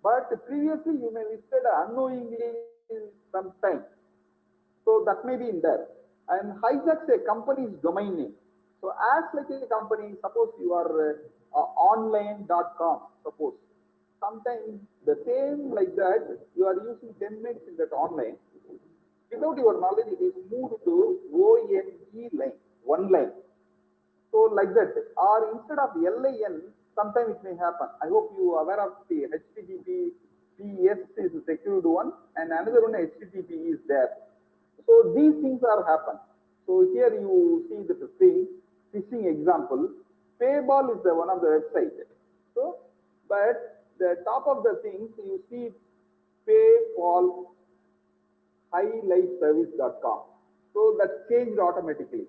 but previously you may visited unknowingly sometime. So that may be in there. And hijacks a company's domain name. So as like a company, suppose you are online.com, suppose. Sometimes the same like that, you are using 10 minutes in that online. Without your knowledge, it is moved to ONE line, one line. So like that, or instead of LIN, sometimes it may happen. I hope you are aware of the HTTPS is a secured one, and another one HTTP is there. So these things are happen. So here you see the phishing example. Payball is the one of the website. So, but the top of the things you see Paypal highlifeservice.com. So that's changed automatically.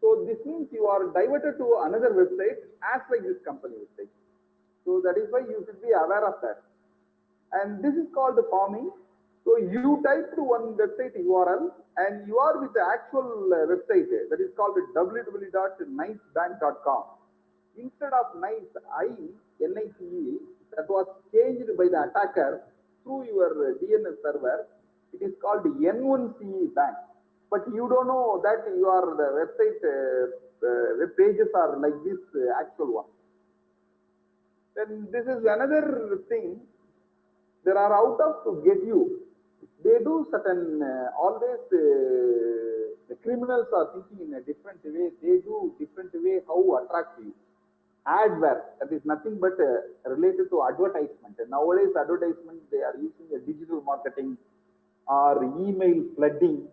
So this means you are diverted to another website as like this company website. So that is why you should be aware of that. And this is called the farming. So you type to one website URL and you are with the actual website that is called www.nicebank.com. Instead of nice, NICE, that was changed by the attacker through your DNS server. It is called N1CE bank. But you don't know that your the website web pages are like this actual one. Then this is another thing. There are out of to get you. They do certain always the criminals are thinking in a different way. They do different way how attract you. Adware, that is nothing but related to advertisement. And nowadays advertisement they are using a digital marketing or email flooding.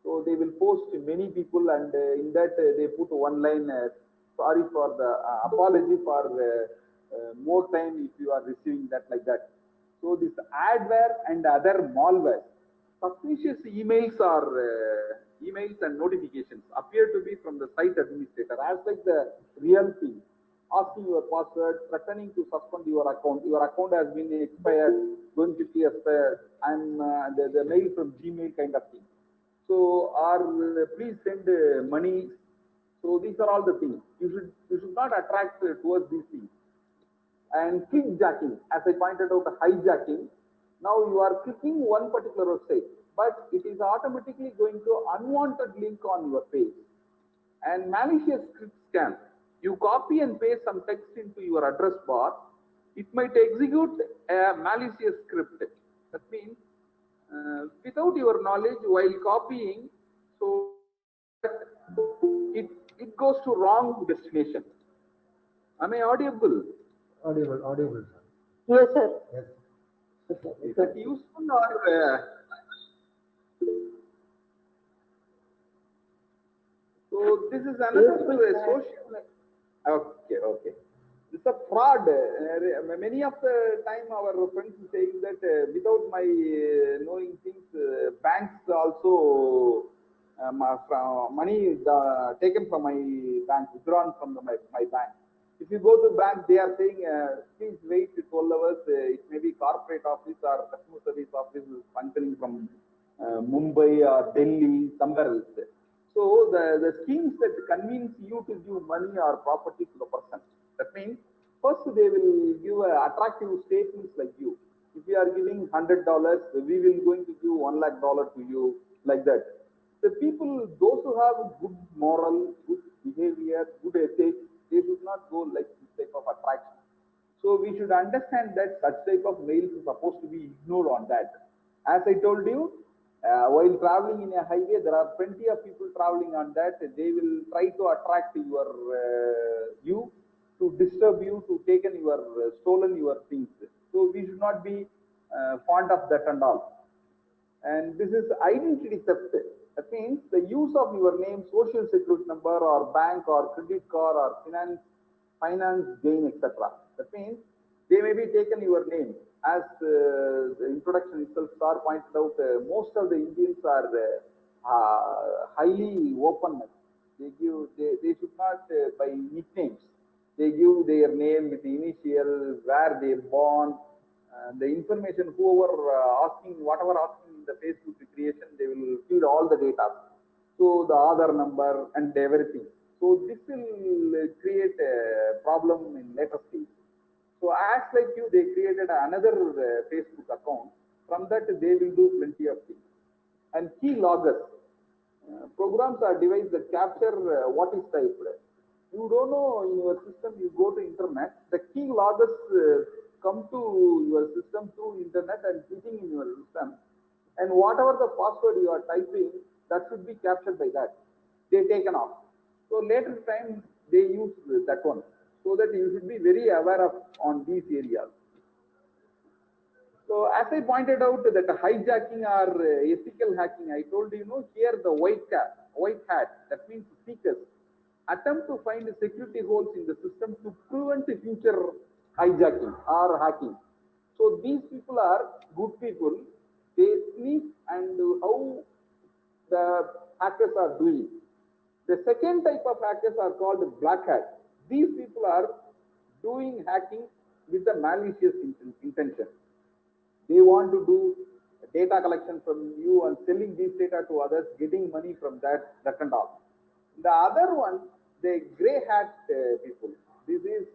So they will post many people, and in that they put one line, sorry for the apology for more time if you are receiving that like that. So this adware and other malware, suspicious emails or emails and notifications appear to be from the site administrator as like the real thing. Asking your password, threatening to suspend your account. Your account has been expired, going to be expired. I'm the mail from Gmail kind of thing. So, or please send money. So these are all the things. You should not attract towards these things. And clickjacking, as I pointed out, hijacking. Now you are clicking one particular website, but it is automatically going to unwanted link on your page. And malicious script scam. You copy and paste some text into your address bar. It might execute a malicious script. That means without your knowledge while copying, so it goes to wrong destination. Am I audible? Audible, sir. Yes, sir. Yes. Is it useful or? So this is another social. Okay. This is a fraud. Many of the time our friends saying that without my knowing things, banks also money taken from my bank, withdrawn from my bank. If you go to bank, they are saying, please wait 12 hours. It may be corporate office or customer service office is functioning from Mumbai or Delhi, somewhere else. So the schemes that convince you to give money or property to the person. That means first they will give attractive statements like you. If you are giving $100, we will going to give $1 lakh to you, like that. The people, those who have good moral, good behavior, good ethics, they should not go like this type of attraction. So we should understand that such type of mails is supposed to be ignored on that. As I told you, while traveling in a highway, there are plenty of people traveling on that. They will try to attract you to disturb you, to taken your stolen your things. So we should not be fond of that and all. And this is identity theft. That means the use of your name, social security number, or bank, or credit card, or finance gain, etc. That means they may be taken your name. As the introduction itself, sir pointed out, most of the Indians are highly open. They should not by nicknames. They give their name with initial, where they born, the information, whoever asking, whatever asking in the Facebook creation, they will feed all the data. So the Aadhaar number and everything. So this will create a problem in later stage. So as like you, they created another Facebook account. From that, they will do plenty of things. And key loggers. Programs are devices that capture what is typed. You don't know in your system, you go to internet, the key loggers come to your system through internet and sitting in your system. And whatever the password you are typing, that should be captured by that. They taken off. So later time, they use that one. So that you should be very aware of on these areas. So as I pointed out that hijacking or ethical hacking, I told you, here the white hat, that means seekers, attempt to find security holes in the system to prevent future hijacking or hacking. So these people are good people. They sneak and how the hackers are doing. The second type of hackers are called black hat. These people are doing hacking with a malicious intention. They want to do data collection from you and selling these data to others, getting money from that and all. The other one, the gray hat people. This is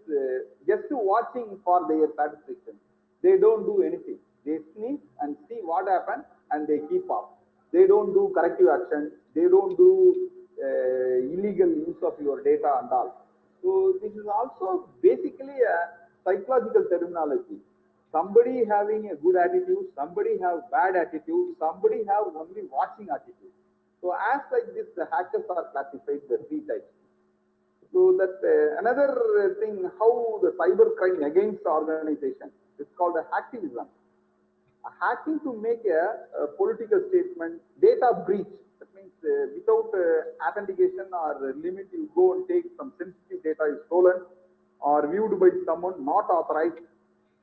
just watching for their satisfaction. They don't do anything. They sneak and see what happened and they keep up. They don't do corrective action. They don't do illegal use of your data and all. So this is also basically a psychological terminology. Somebody having a good attitude, somebody have bad attitude, somebody have only watching attitude. So as like this, the hackers are classified the three types. So that another thing, how the cyber crime against the organization, it's called a hacktivism. Hacking to make a political statement, data breach. That means without authentication or limit, you go and take some sensitive data is stolen or viewed by someone not authorized.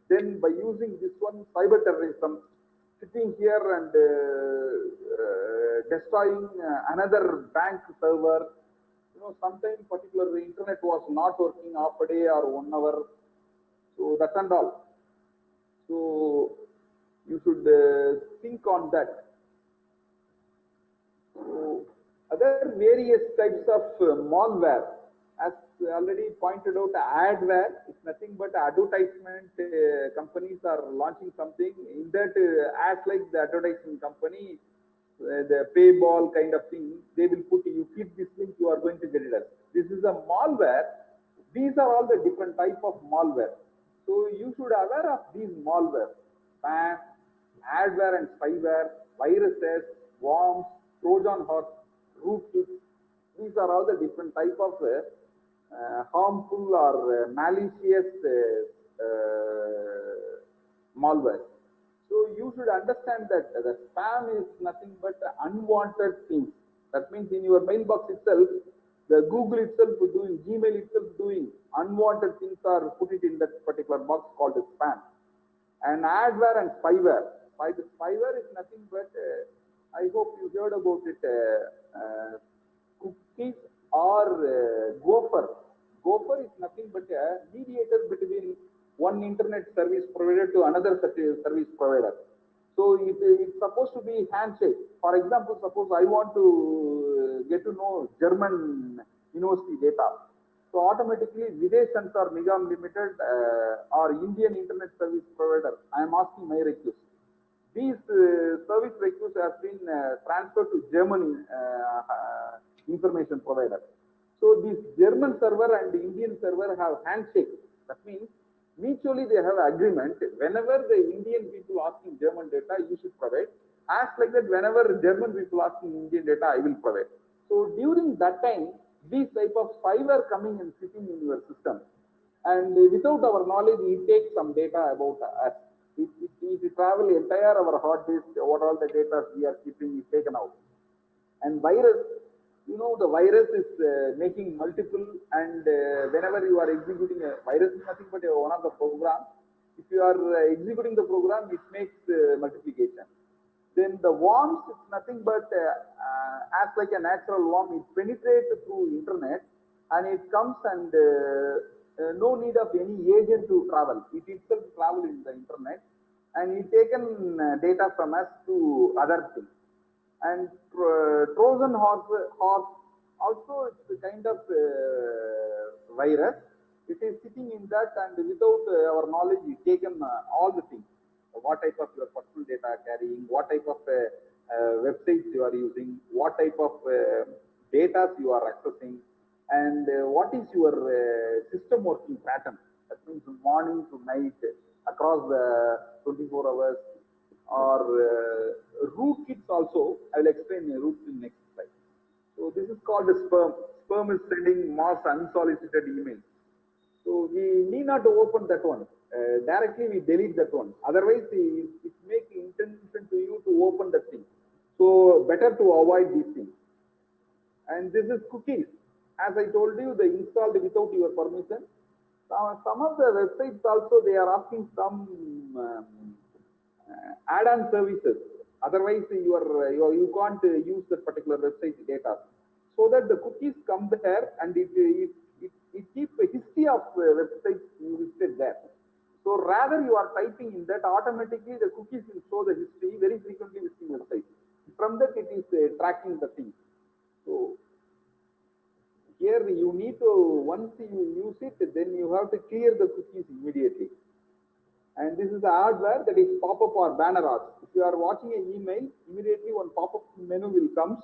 Then by using this one, cyber terrorism, sitting here and destroying another bank server. Sometimes particular internet was not working half a day or 1 hour. So that and all. So you should think on that. So other various types of malware, as already pointed out, adware is nothing but advertisement. Companies are launching something in that, as like the advertising company, the payball kind of thing, they will put, you click this link, you are going to get it. This is a malware. These are all the different type of malware. So you should aware of these malware, spam, adware and spyware, viruses, worms, Trojan horse, rootkits. These are all the different type of harmful or malicious malware. So you should understand that the spam is nothing but unwanted things. That means in your mailbox itself, the Google itself is doing, Gmail itself doing unwanted things are put it in that particular box called spam. And adware and spyware. Spyware is nothing but, I hope you heard about it, cookies or Gopher. Gopher is nothing but a mediator between one internet service provider to another service provider. So it's supposed to be handshake. For example, suppose I want to get to know German university data. So automatically Videsh Sansar Nigam Limited or Indian internet service provider, I am asking my request. These service requests have been transferred to German information provider. So this German server and the Indian server have handshake. That means mutually they have agreement. Whenever the Indian people asking German data, you should provide. As like that, whenever German people asking Indian data, I will provide. So during that time, these type of spyware coming and sitting in your system, and without our knowledge, it takes some data about us. It travel entire our hard disk, what all the data we are keeping is taken out. And virus, the virus is making multiple, and whenever you are executing a virus is nothing but one of the program. If you are executing the program, it makes multiplication. Then the worms is nothing but as like a natural worm, it penetrates through internet and it comes and no need of any agent to travel. It itself travel in the internet, and it taken data from us to other things. And Trojan horse also it's a kind of virus. It is sitting in that, and without our knowledge, it taken all the things. What type of your personal data carrying, what type of websites you are using, what type of data you are accessing, and what is your system working pattern. That means morning to night across the 24 hours, or rootkits also. I will explain roots in next slide. So this is called a sperm. Sperm is sending mass unsolicited emails. So we need not open that one. Directly we delete that one. Otherwise, it makes intention to you to open that thing. So better to avoid these things. And this is cookies. As I told you, they installed without your permission. Some of the websites also, they are asking some add-on services. Otherwise, you can't use that particular website data. So that the cookies come there, and it keeps a history of websites you visited there. So rather you are typing in that, automatically the cookies will show the history very frequently visiting websites. From that it is tracking the thing. So here you need to, once you use it, then you have to clear the cookies immediately. And this is the hardware, that is pop-up or banner ads. If you are watching an email, immediately one pop-up menu will come.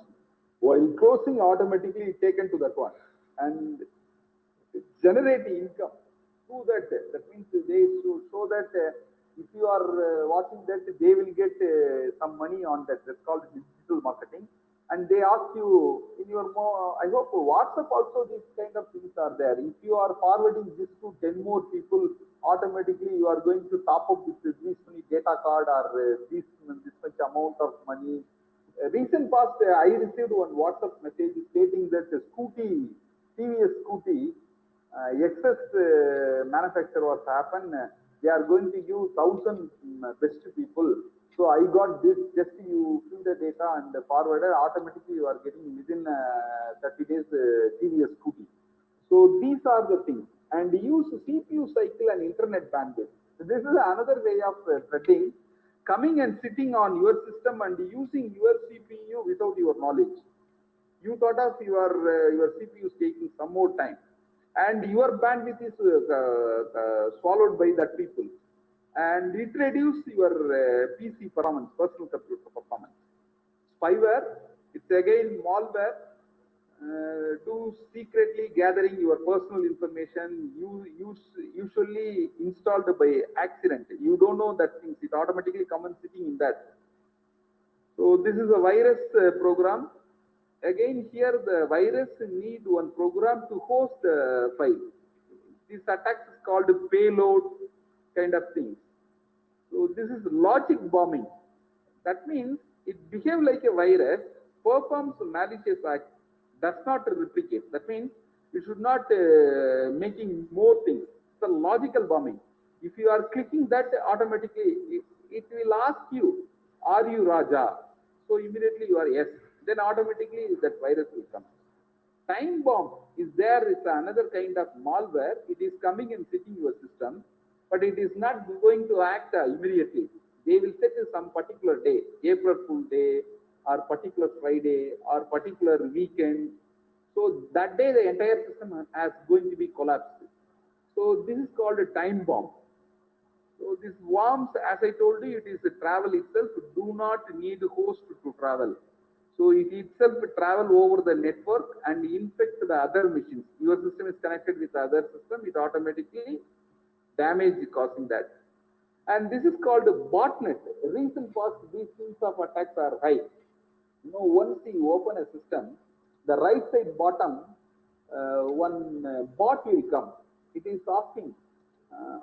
While closing, automatically taken to that one, and generate income through that. That means they show that if you are watching that, they will get some money on that. That's called digital marketing. And they ask you in your I hope WhatsApp also these kind of things are there. If you are forwarding this to 10 more people, automatically you are going to top up with this many data card, or this much amount of money. Recent past, I received one WhatsApp message stating that Scooty, TVS Scooty, excess manufacture was happened. They are going to use 1,000 best people. So I got this, just you fill the data and forwarded, automatically you are getting within 30 days TVS Scooty. So these are the things. And use CPU cycle and internet bandwidth. So this is another way of threading. Coming and sitting on your system and using your CPU without your knowledge. You thought of your CPU is taking some more time, and your bandwidth is swallowed by that people, and it reduces your PC performance, personal computer performance. Spyware, it's again malware. To secretly gathering your personal information, usually installed by accident. You don't know that things, it automatically comes and sitting in that. So this is a virus program. Again here the virus need one program to host the file. This attack is called payload kind of thing. So this is logic bombing. That means it behaves like a virus, performs malicious act, does not replicate. That means you should not making more things. It's a logical bombing. If you are clicking that, automatically it will ask you, are you Raja? So immediately you are yes. Then automatically that virus will come. Time bomb is there. It's another kind of malware. It is coming and sitting in your system, but it is not going to act immediately. They will set some particular day, April Fool Day, or particular Friday, or particular weekend. So that day the entire system is going to be collapsed. So this is called a time bomb. So this worms, as I told you, it is the travel itself. Do not need host to travel. So it itself travel over the network and infect the other machines. Your system is connected with the other system. It automatically damage causing that. And this is called a botnet. Recent past, these things of attacks are high. You know, once you open a system, the right side bottom, one bot will come. It is asking,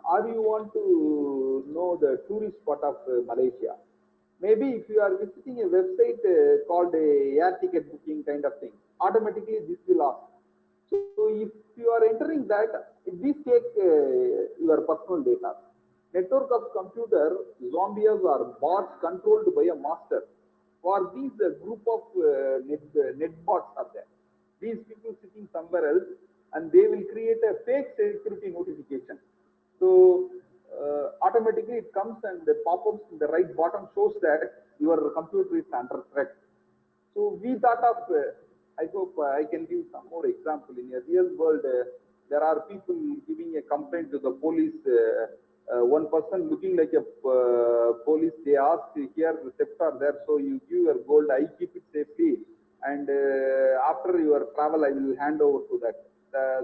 are you want to know the tourist spot of Malaysia? Maybe if you are visiting a website called a air ticket booking kind of thing, automatically this will ask. So if you are entering that, this take your personal data. Network of computer, zombies or bots controlled by a master. For these group of net bots are there. These people sitting somewhere else, and they will create a fake security notification. So automatically it comes and the pop-ups in the right bottom shows that your computer is under threat. So we thought of, I hope I can give some more example. In a real world, there are people giving a complaint to the police. One person looking like a police, they ask, here the theft are there, so you give your gold, I keep it safely, and after your travel, I will hand over to that.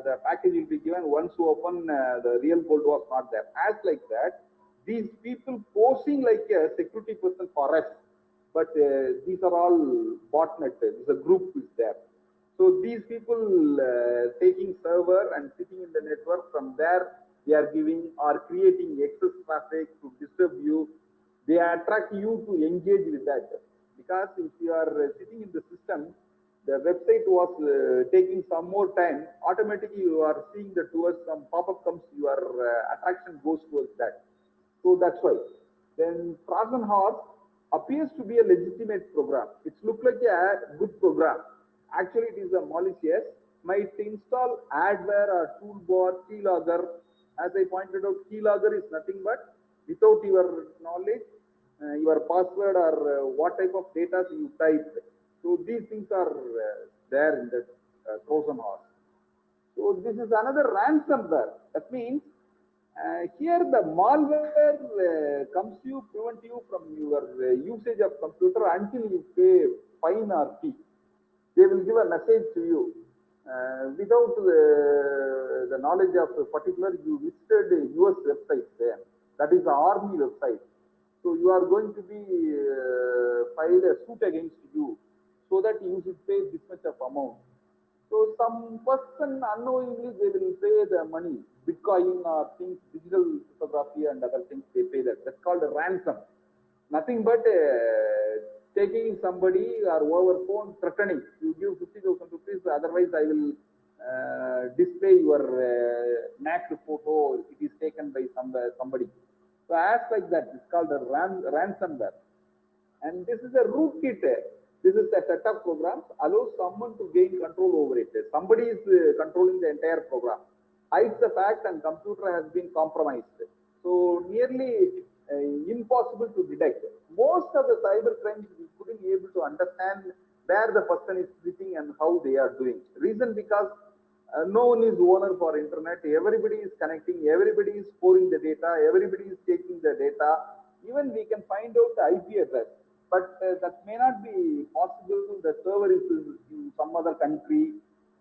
The package will be given. Once you open, the real gold was not there. As like that, these people posing like a security person for us, but these are all botnet. There's a group is there. So these people taking server and sitting in the network, from there they are giving or creating excess traffic to disturb you. They attract you to engage with that, because if you are sitting in the system, the website was taking some more time. Automatically you are seeing the towards some pop-up comes, your attraction goes towards that. So that's why. Then Trojan Horse appears to be a legitimate program. It looks like a good program. Actually, it is a malicious. Might install adware or toolbar, keylogger. As I pointed out, keylogger is nothing but without your knowledge, your password or what type of data you typed. So these things are there in the Trojan Horse. So this is another ransomware. That means here the malware comes you, prevent you from your usage of computer until you pay fine or fee. They will give a message to you without the knowledge of a particular. You visited US website there. That is the army website. So you are going to be filed a suit against you, so that you should pay this much of amount. So some person unknowingly they will pay the money, Bitcoin or things, digital photography and other things, they pay that. That's called a ransom. Nothing but taking somebody or over phone threatening. You give 50,000 rupees, otherwise I will display your naked photo. It is taken by somebody. So as like that, it's called a ransomware. And this is a rootkit. This is a set of programs, allows someone to gain control over it. Somebody is controlling the entire program. Hides the fact and computer has been compromised. So nearly impossible to detect. Most of the cyber crimes we couldn't be able to understand where the person is sitting and how they are doing. Reason because no one is owner for internet. Everybody is connecting. Everybody is storing the data. Everybody is taking the data. Even we can find out the IP address. But that may not be possible. The server is in some other country,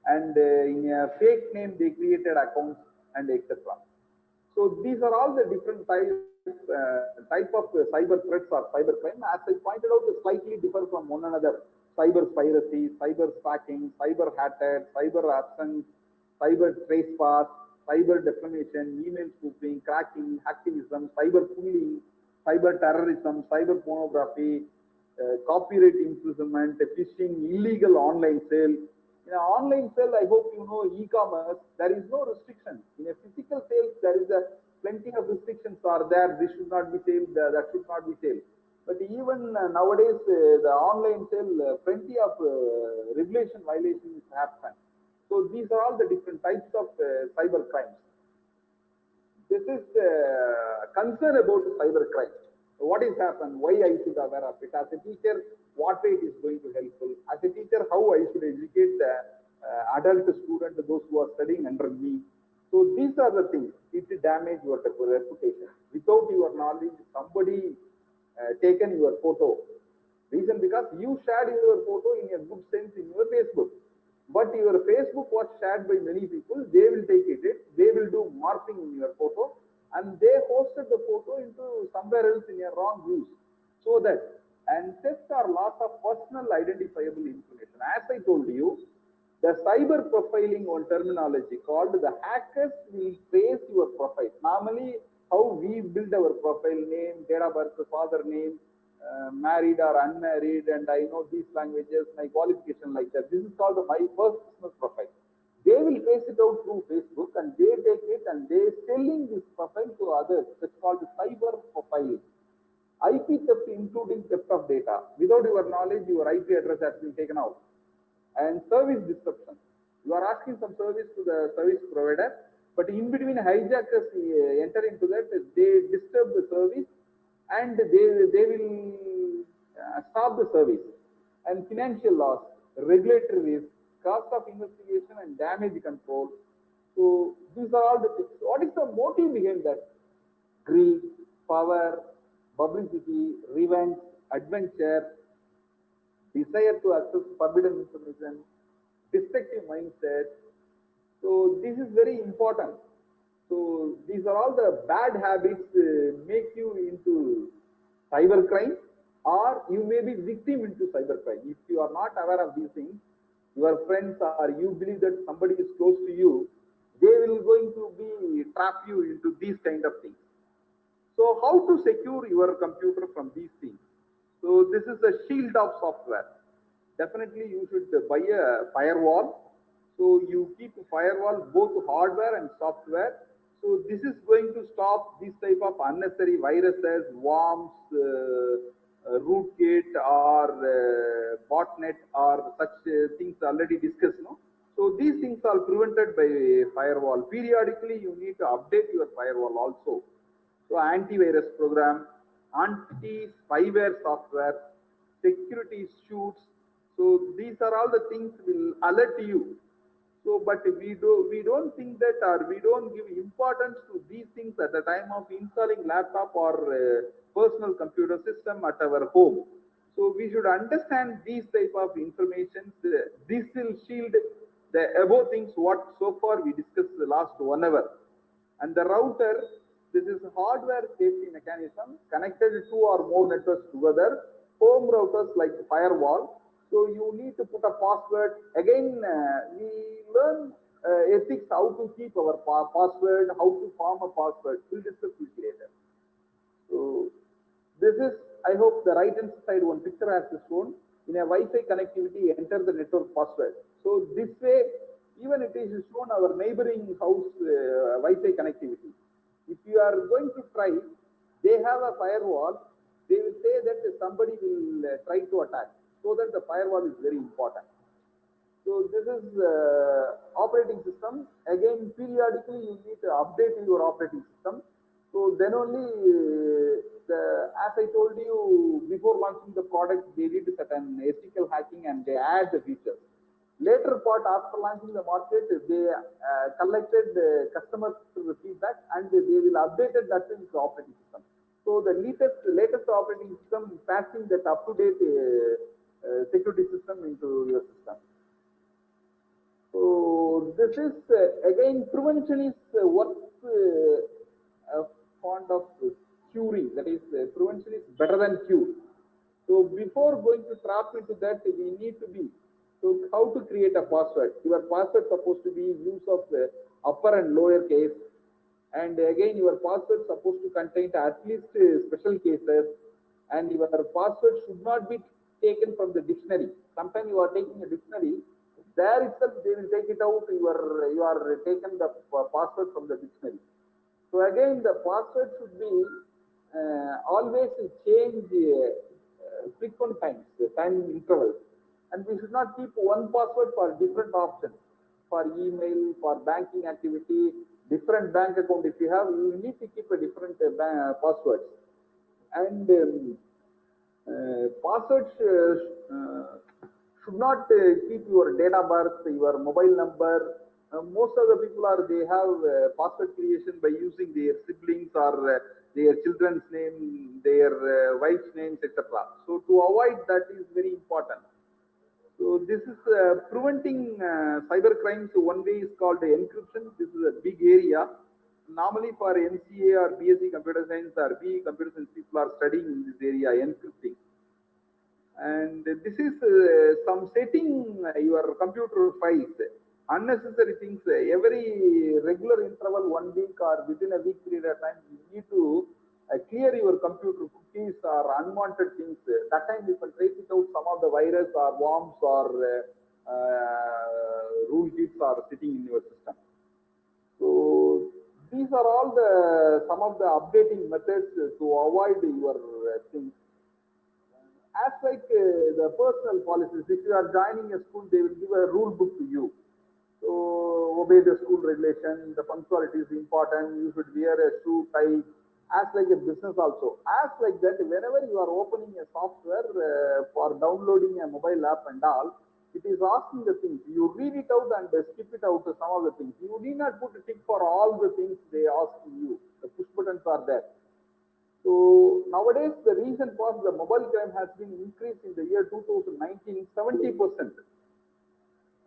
and in a fake name they created accounts and etc. So these are all the different type of cyber threats or cyber crime. As I pointed out, they slightly differ from one another. Cyber piracy, cyber stalking, cyber hatred, cyber absence, cyber trespass, cyber defamation, email spoofing, cracking, hacktivism, cyber bullying, cyber terrorism, cyber pornography, copyright imprisonment, phishing, illegal online sale. In an online sale, I hope you know e-commerce, there is no restriction. In a physical sale, there is plenty of restrictions are there. This should not be sold, that should not be sold. But even nowadays, the online sale, plenty of regulation violations happen. So these are all the different types of cyber crimes. This is concern about cyber crime. What is happened? Why I should aware of it? As a teacher, what way it is going to helpful? As a teacher, how I should educate the adult student, those who are studying under me. So these are the things. It damage your reputation. Without your knowledge, somebody taken your photo. Reason because you shared your photo in a good sense in your Facebook. But your Facebook was shared by many people. They will take it. They will do morphing in your photo, and they posted the photo into somewhere else in a wrong use. So that, and theft or loss of personal identifiable information. As I told you, the cyber profiling one terminology called the hackers will trace your profile. Normally, how we build our profile name, date of birth, father name, married or unmarried, and I know these languages, my qualification like that. This is called my personal profile. They will trace it out through Facebook, and they take it and they selling this profile to others. That's called cyber profiling. IP theft, including theft of data. Without your knowledge, your IP address has been taken out. And service disruption. You are asking some service to the service provider, but in between hijackers enter into that, they disturb the service and they will stop the service. And financial loss, regulatory risk, cost of investigation and damage control. So these are all the things. What is the motive behind that? Greed, power, publicity, revenge, adventure, desire to access forbidden information, destructive mindset. So this is very important. So these are all the bad habits make you into cybercrime, or you may be victim into cybercrime. If you are not aware of these things, your friends or you believe that somebody is close to you, they will going to be trap you into these kind of things. So how to secure your computer from these things? So this is the shield of software. Definitely you should buy a firewall. So you keep a firewall both hardware and software. So this is going to stop this type of unnecessary viruses, worms, rootkit or botnet or such things already discussed. No? So these things are prevented by firewall. Periodically you need to update your firewall also. So antivirus program, anti-spyware software, security suits. So these are all the things will alert you. So, but we don't think that, or we don't give importance to these things at the time of installing laptop or personal computer system at our home. So we should understand these type of information. This will shield the above things what so far we discussed the last 1 hour. And the router, this is hardware safety mechanism connected two or more networks together. Home routers like firewall. So you need to put a password. Again, we learn ethics, how to keep our password, how to form a password. We'll discuss this later. So this is, I hope the right hand side one picture has shown. In a Wi-Fi connectivity, enter the network password. So this way, even it is shown our neighboring house Wi-Fi connectivity. If you are going to try, they have a firewall. They will say that somebody will try to attack. So that the firewall is very important. So this is operating system. Again, periodically you need to update your operating system. So then only, as I told you, before launching the product, they did certain ethical hacking and they add the features. Later part, after launching the market, they collected the customers' feedback and they will update that into the operating system. So the latest operating system passing that up-to-date security system into your system. So this is again, prevention is worth a fond of curing. That is, prevention is better than cure. So before going to trap into that, we need to be. So how to create a password? Your password supposed to be use of upper and lower case, and again your password supposed to contain at least special cases, and your password should not be taken from the dictionary. Sometimes you are taking a dictionary, there itself they will take it out. You are taken the password from the dictionary. So again, the password should be always change frequent times, time intervals, and we should not keep one password for different options, for email, for banking activity, different bank account. If you have, you need to keep a different passwords. And passwords should not keep your date of birth, your mobile number. Most of the people they have password creation by using their siblings or their children's name, their wife's names, etc. So to avoid that is very important. So this is preventing cyber crimes. One way is called encryption. This is a big area. Normally for MCA or BSc computer science or BE computer science, people are studying in this area, encrypting. And this is some setting your computer files, unnecessary things. Every regular interval, 1 week or within a week period of time, you need to clear your computer cookies or unwanted things. That time you can trace it out, some of the virus or worms or rootkits are sitting in your system. So these are all some of the updating methods to avoid your things. As like the personal policies, if you are joining a school, they will give a rule book to you. So obey the school regulation, the punctuality is important, you should wear a shoe, tie, as like a business also. As like that, whenever you are opening a software for downloading a mobile app and all, it is asking the things. You read it out and skip it out to some of the things. You need not put a tick for all the things they ask you. The push buttons are there. So nowadays, the reason for the mobile crime has been increased in the year 2019, 70%.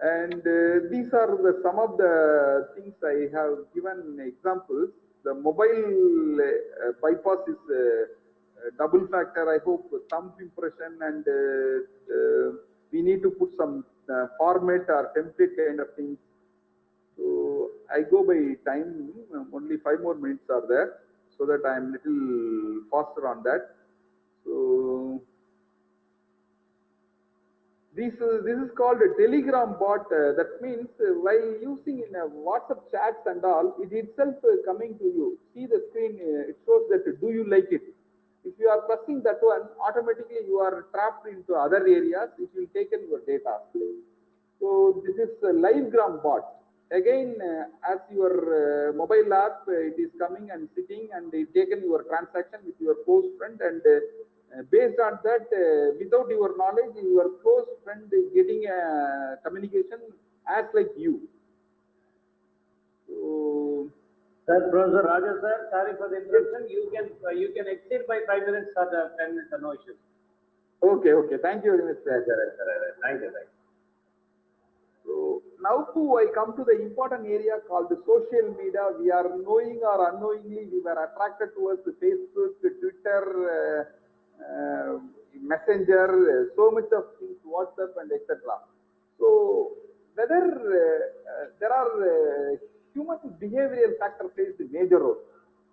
And these are some of the things I have given examples. The mobile bypass is double factor. I hope thumb impression and we need to put some format or template kind of things. So I go by time. Only 5 more minutes are there, so that I am little faster on that. So this is called a telegram bot. That means while using in WhatsApp chats and all, it itself coming to you. See the screen, it shows that do you like it. If you are pressing that one, automatically you are trapped into other areas. It will take in your data. So this is a livegram bot. Again, as your mobile app, it is coming and sitting and it taken your transaction with your close friend, and based on that, without your knowledge, your close friend is getting a communication as like you. So, Sir, Professor Raja sir, sorry for the interruption. You can exceed by 5 minutes or 10 minutes, no issues. okay. Thank you very much, sir. Thank you. So now I come to the important area called the social media. We are knowing or unknowingly, we were attracted towards Facebook, Twitter, Messenger, so much of things, WhatsApp and etc. So whether there are human behavioral factor plays a major role.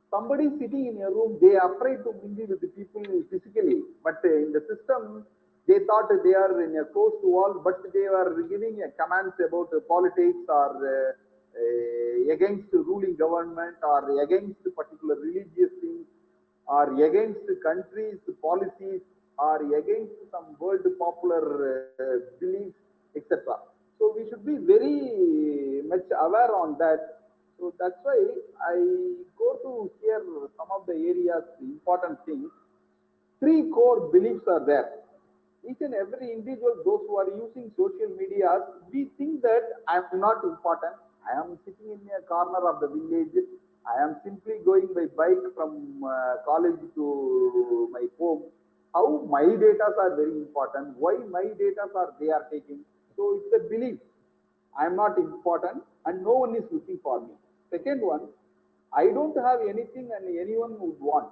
Somebody sitting in a room, they are afraid to mingle with the people physically, but in the system, they thought they are in a closed wall, but they were giving commands about politics or against ruling government or against particular religious things or against countries' policies or against some world popular beliefs, etc. So we should be very much aware on that. So that's why I go to share some of the areas, the important things. Three core beliefs are there. Each and every individual, those who are using social media, we think that I am not important. I am sitting in a corner of the village. I am simply going by bike from college to my home. How my data are very important. Why my data are they are taking. So it's a belief. I am not important and no one is looking for me. Second one, I don't have anything and anyone would want.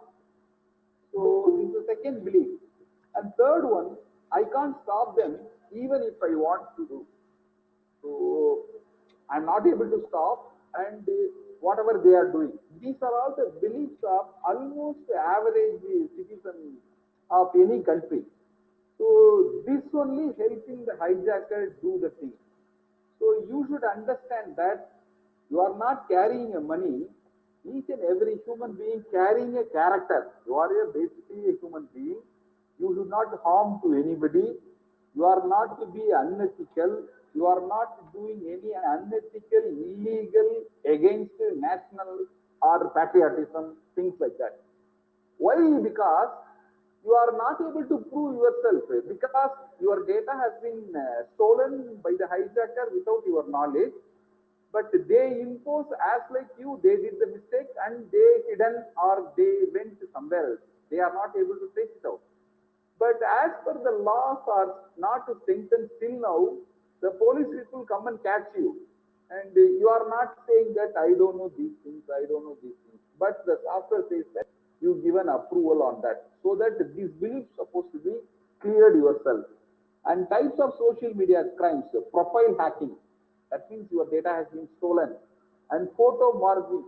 So this is the second belief. And third one, I can't stop them even if I want to do. So I'm not able to stop and whatever they are doing. These are all the beliefs of almost average citizen of any country. So this only helping the hijacker do the thing. So you should understand that you are not carrying a money. Each and every human being carrying a character. You are basically a human being. You should not harm to anybody. You are not to be unethical. You are not doing any unethical, illegal against national or patriotism, things like that. Why? Because you are not able to prove yourself, because your data has been stolen by the hijacker without your knowledge, but they impose as like you, they did the mistake and they hidden or they went somewhere else. They are not able to trace it out. But as per the laws are not strengthened till now, the police people come and catch you. And you are not saying that I don't know these things, I don't know these things. But the software says that you give an approval on that. So that these beliefs supposed to be cleared yourself. And types of social media crimes, profile hacking. That means your data has been stolen. And photo morphing.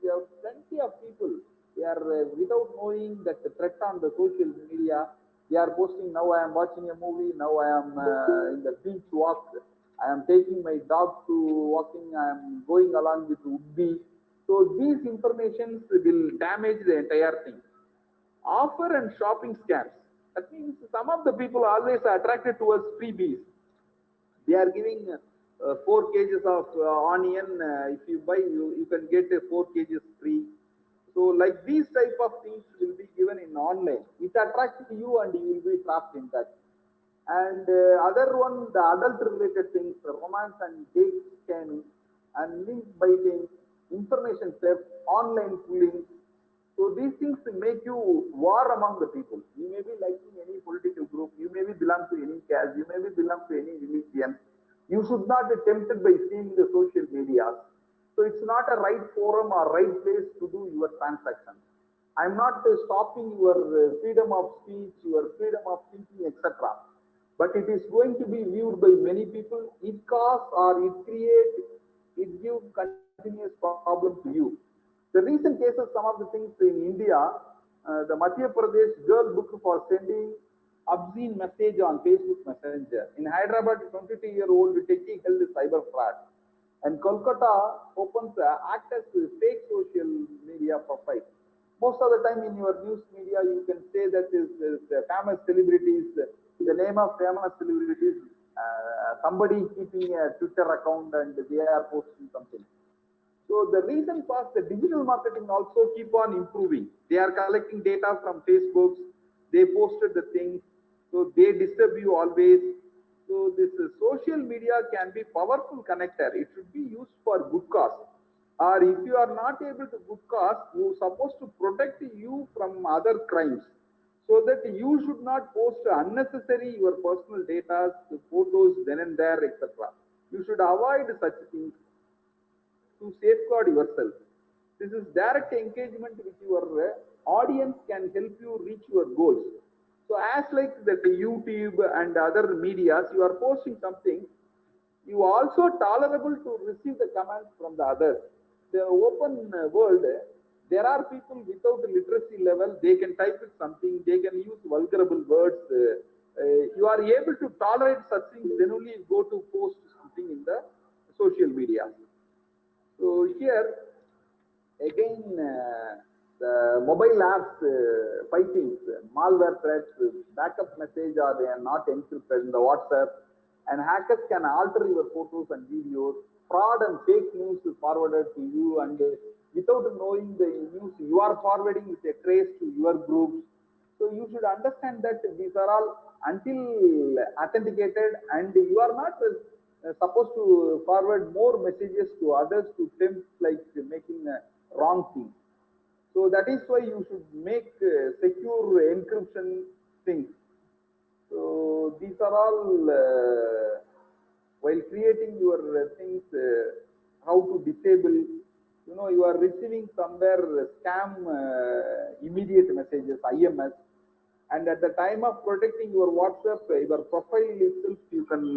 You have plenty of people, they are without knowing that the threat on the social media, they are posting, now I am watching a movie, now I am in the beach walk, I am taking my dog to walking, I am going along with Woodbee. So these informations will damage the entire thing. Offer and shopping scams. That means some of the people always are attracted towards freebies. They are giving 4 kgs of onion, if you buy, you can get 4 kgs free. So like these type of things will be given in online. It attracts you and you will be trapped in that. And other one, the adult related things, romance and date scamming and link biting, information theft, online bullying. So these things make you war among the people. You may be liking any political group, you may be belong to any caste, you may be belong to any religion. You should not be tempted by seeing the social media. So it's not a right forum or right place to do your transaction. I'm not stopping your freedom of speech, your freedom of thinking, etc. But it is going to be viewed by many people. It causes or it creates, it gives continuous problem to you. The recent cases, some of the things in India, the Madhya Pradesh girl booked for sending obscene message on Facebook Messenger. In Hyderabad, 22-year-old techie held cyber fraud. And Kolkata opens access to fake social media profile. Most of the time in your news media, you can say that is famous celebrities, the name of famous celebrities, somebody keeping a Twitter account and they are posting something. So the reason for the digital marketing also keep on improving. They are collecting data from Facebook. They posted the things. So they disturb you always. So this social media can be powerful connector. It should be used for good cause. Or if you are not able to good cause, you are supposed to protect you from other crimes. So that you should not post unnecessary your personal data, photos, then and there, etc. You should avoid such things to safeguard yourself. This is direct engagement with your audience can help you reach your goals. So as like that YouTube and other medias, you are posting something, you also tolerable to receive the comments from the others. The open world, there are people without literacy level, they can type it something, they can use vulnerable words. You are able to tolerate such things, then only you go to post something in the social media. So here, again, the mobile apps fighting, malware threats, backup message or they are not encrypted in the WhatsApp, and hackers can alter your photos and videos. Fraud and fake news is forwarded to you, and without knowing the news, you are forwarding with a trace to your groups. So you should understand that these are all until authenticated, and you are not supposed to forward more messages to others to tempt like making a wrong thing. So that is why you should make secure encryption things. So these are all while creating your things, how to disable. You know, you are receiving somewhere scam immediate messages, IMS, and at the time of protecting your WhatsApp, your profile itself, you can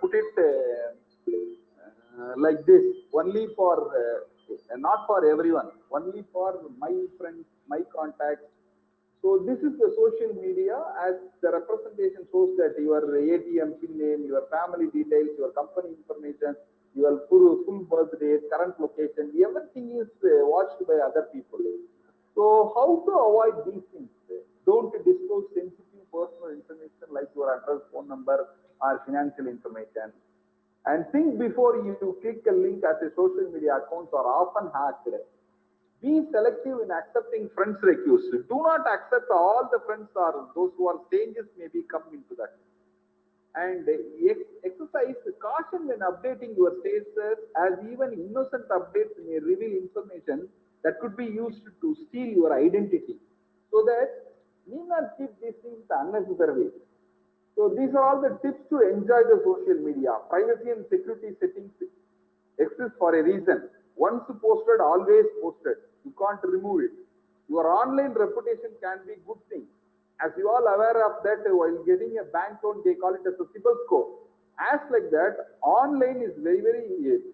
put it like this, only for not for everyone, only for my friends, my contacts. So this is the social media, as the representation shows that your ATM PIN name, your family details, your company information, your full birth date, current location, everything is watched by other people. So how to avoid these things? Don't disclose sensitive personal information like your address, phone number, or financial information. And think before you click a link, as a social media accounts are often hacked. Be selective in accepting friends requests. Do not accept all the friends or those who are strangers may be come into that. And exercise caution when updating your status, as even innocent updates may reveal information that could be used to steal your identity. So that need not keep these things unnecessarily. So these are all the tips to enjoy the social media. Privacy and security settings exist for a reason. Once posted, always posted. You can't remove it. Your online reputation can be good thing. As you all aware of that, while getting a bank loan, they call it as a CIBIL score. As like that, online is very, very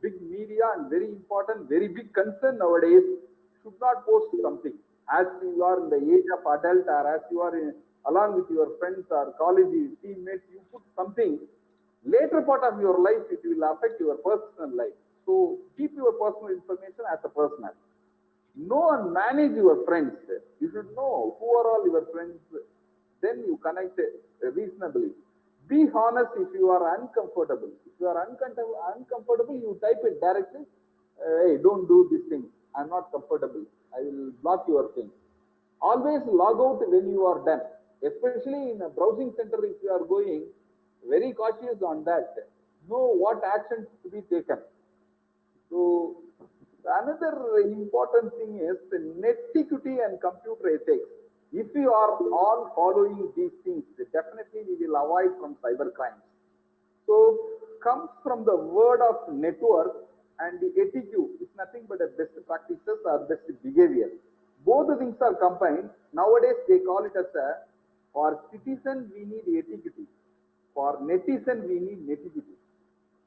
big media and very important, very big concern nowadays. Should not post something. As you are in the age of adult, or as you are along with your friends or college teammates, you put something. Later part of your life, it will affect your personal life. So keep your personal information as a personal. Know and manage your friends. You should know who are all your friends. Then you connect reasonably. Be honest if you are uncomfortable. If you are uncomfortable, you type it directly. Hey, don't do this thing. I'm not comfortable. I will block your thing. Always log out when you are done. Especially in a browsing center, if you are going, very cautious on that. Know what actions to be taken. So another important thing is the netiquette and computer ethics. If you are all following these things, definitely we will avoid from cyber crimes. So comes from the word of network, and the etiquette is nothing but a best practices or best behavior. Both the things are combined. Nowadays they call it as a, for citizen we need etiquette. For netizen we need netiquette.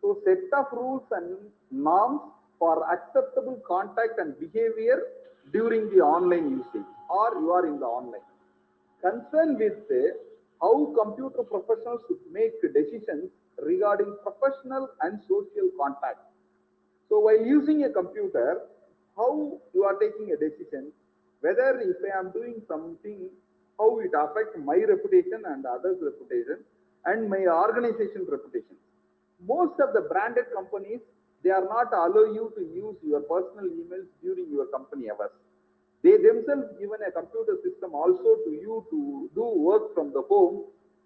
So set of rules and norms for acceptable contact and behavior during the online usage, or you are in the online. Concern with how computer professionals should make decisions regarding professional and social contact. So while using a computer, how you are taking a decision, whether if I am doing something, how it affects my reputation and others' reputation and my organization reputation. Most of the branded companies, they are not allow you to use your personal emails during your company hours. They themselves given a computer system also to you to do work from the home.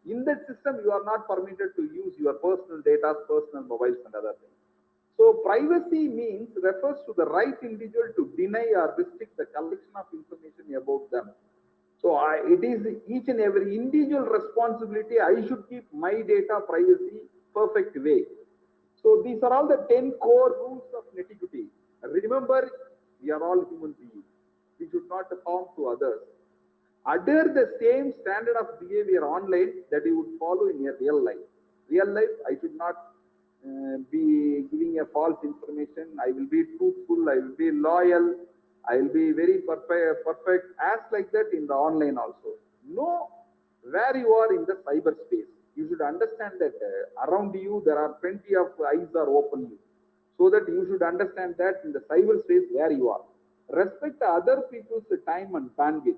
In that system, you are not permitted to use your personal data, personal mobiles and other things. So privacy means refers to the right individual to deny or restrict the collection of information about them. So it is each and every individual responsibility. I should keep my data privacy perfect way. So these are all the 10 core rules of netiquette. Remember, we are all human beings. We should not harm to others. Adhere the same standard of behavior online that you would follow in your real life. Real life, I should not be giving a false information. I will be truthful. I will be loyal. I will be very perfect. As like that in the online also. Know where you are in the cyberspace. You should understand that around you there are plenty of eyes are open, so that you should understand that in the cyberspace where you are. Respect other people's time and bandwidth,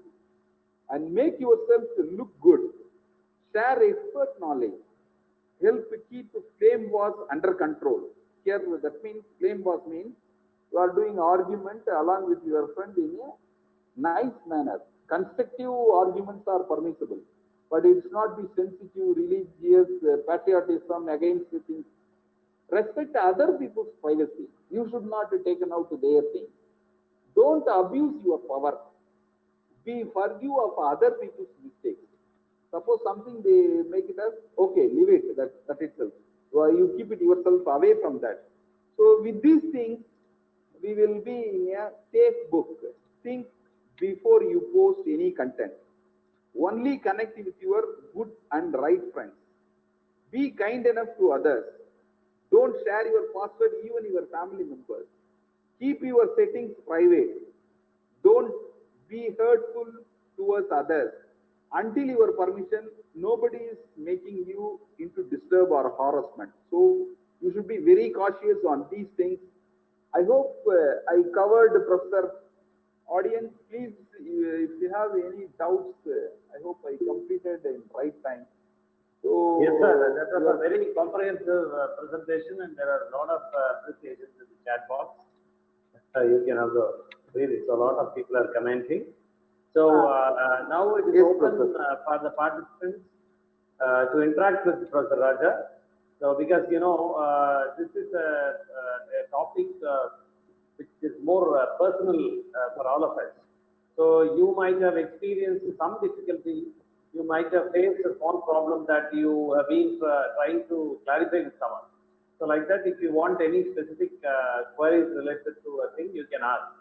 and make yourself look good. Share expert knowledge. Help keep flame wars under control. Here that means flame wars means you are doing argument along with your friend in a nice manner. Constructive arguments are permissible, but it should not be sensitive, religious, patriotism against the things. Respect other people's privacy. You should not be taken out to their things. Don't abuse your power. Be forgive of other people's mistakes. Suppose something they make it as, okay, leave it, that itself. So you keep it yourself away from that. So with these things, we will be in a safe book. Think before you post any content. Only connect with your good and right friends. Be kind enough to others. Don't share your password, even your family members. Keep your settings private. Don't be hurtful towards others. Until your permission, nobody is making you into disturb or harassment. So you should be very cautious on these things. I hope I covered, Professor. Audience, please, if you have any doubts, I hope I completed in right time. So, yes, sir. That was a very comprehensive presentation, and there are a lot of appreciations in the chat box. You can also read it. So a lot of people are commenting. So now it is yes, open for the participants to interact with Professor Raja. So because you know this is a topic which is more personal for all of us. So you might have experienced some difficulty. You might have faced a small problem that you have been trying to clarify with someone. So like that, if you want any specific queries related to a thing, you can ask.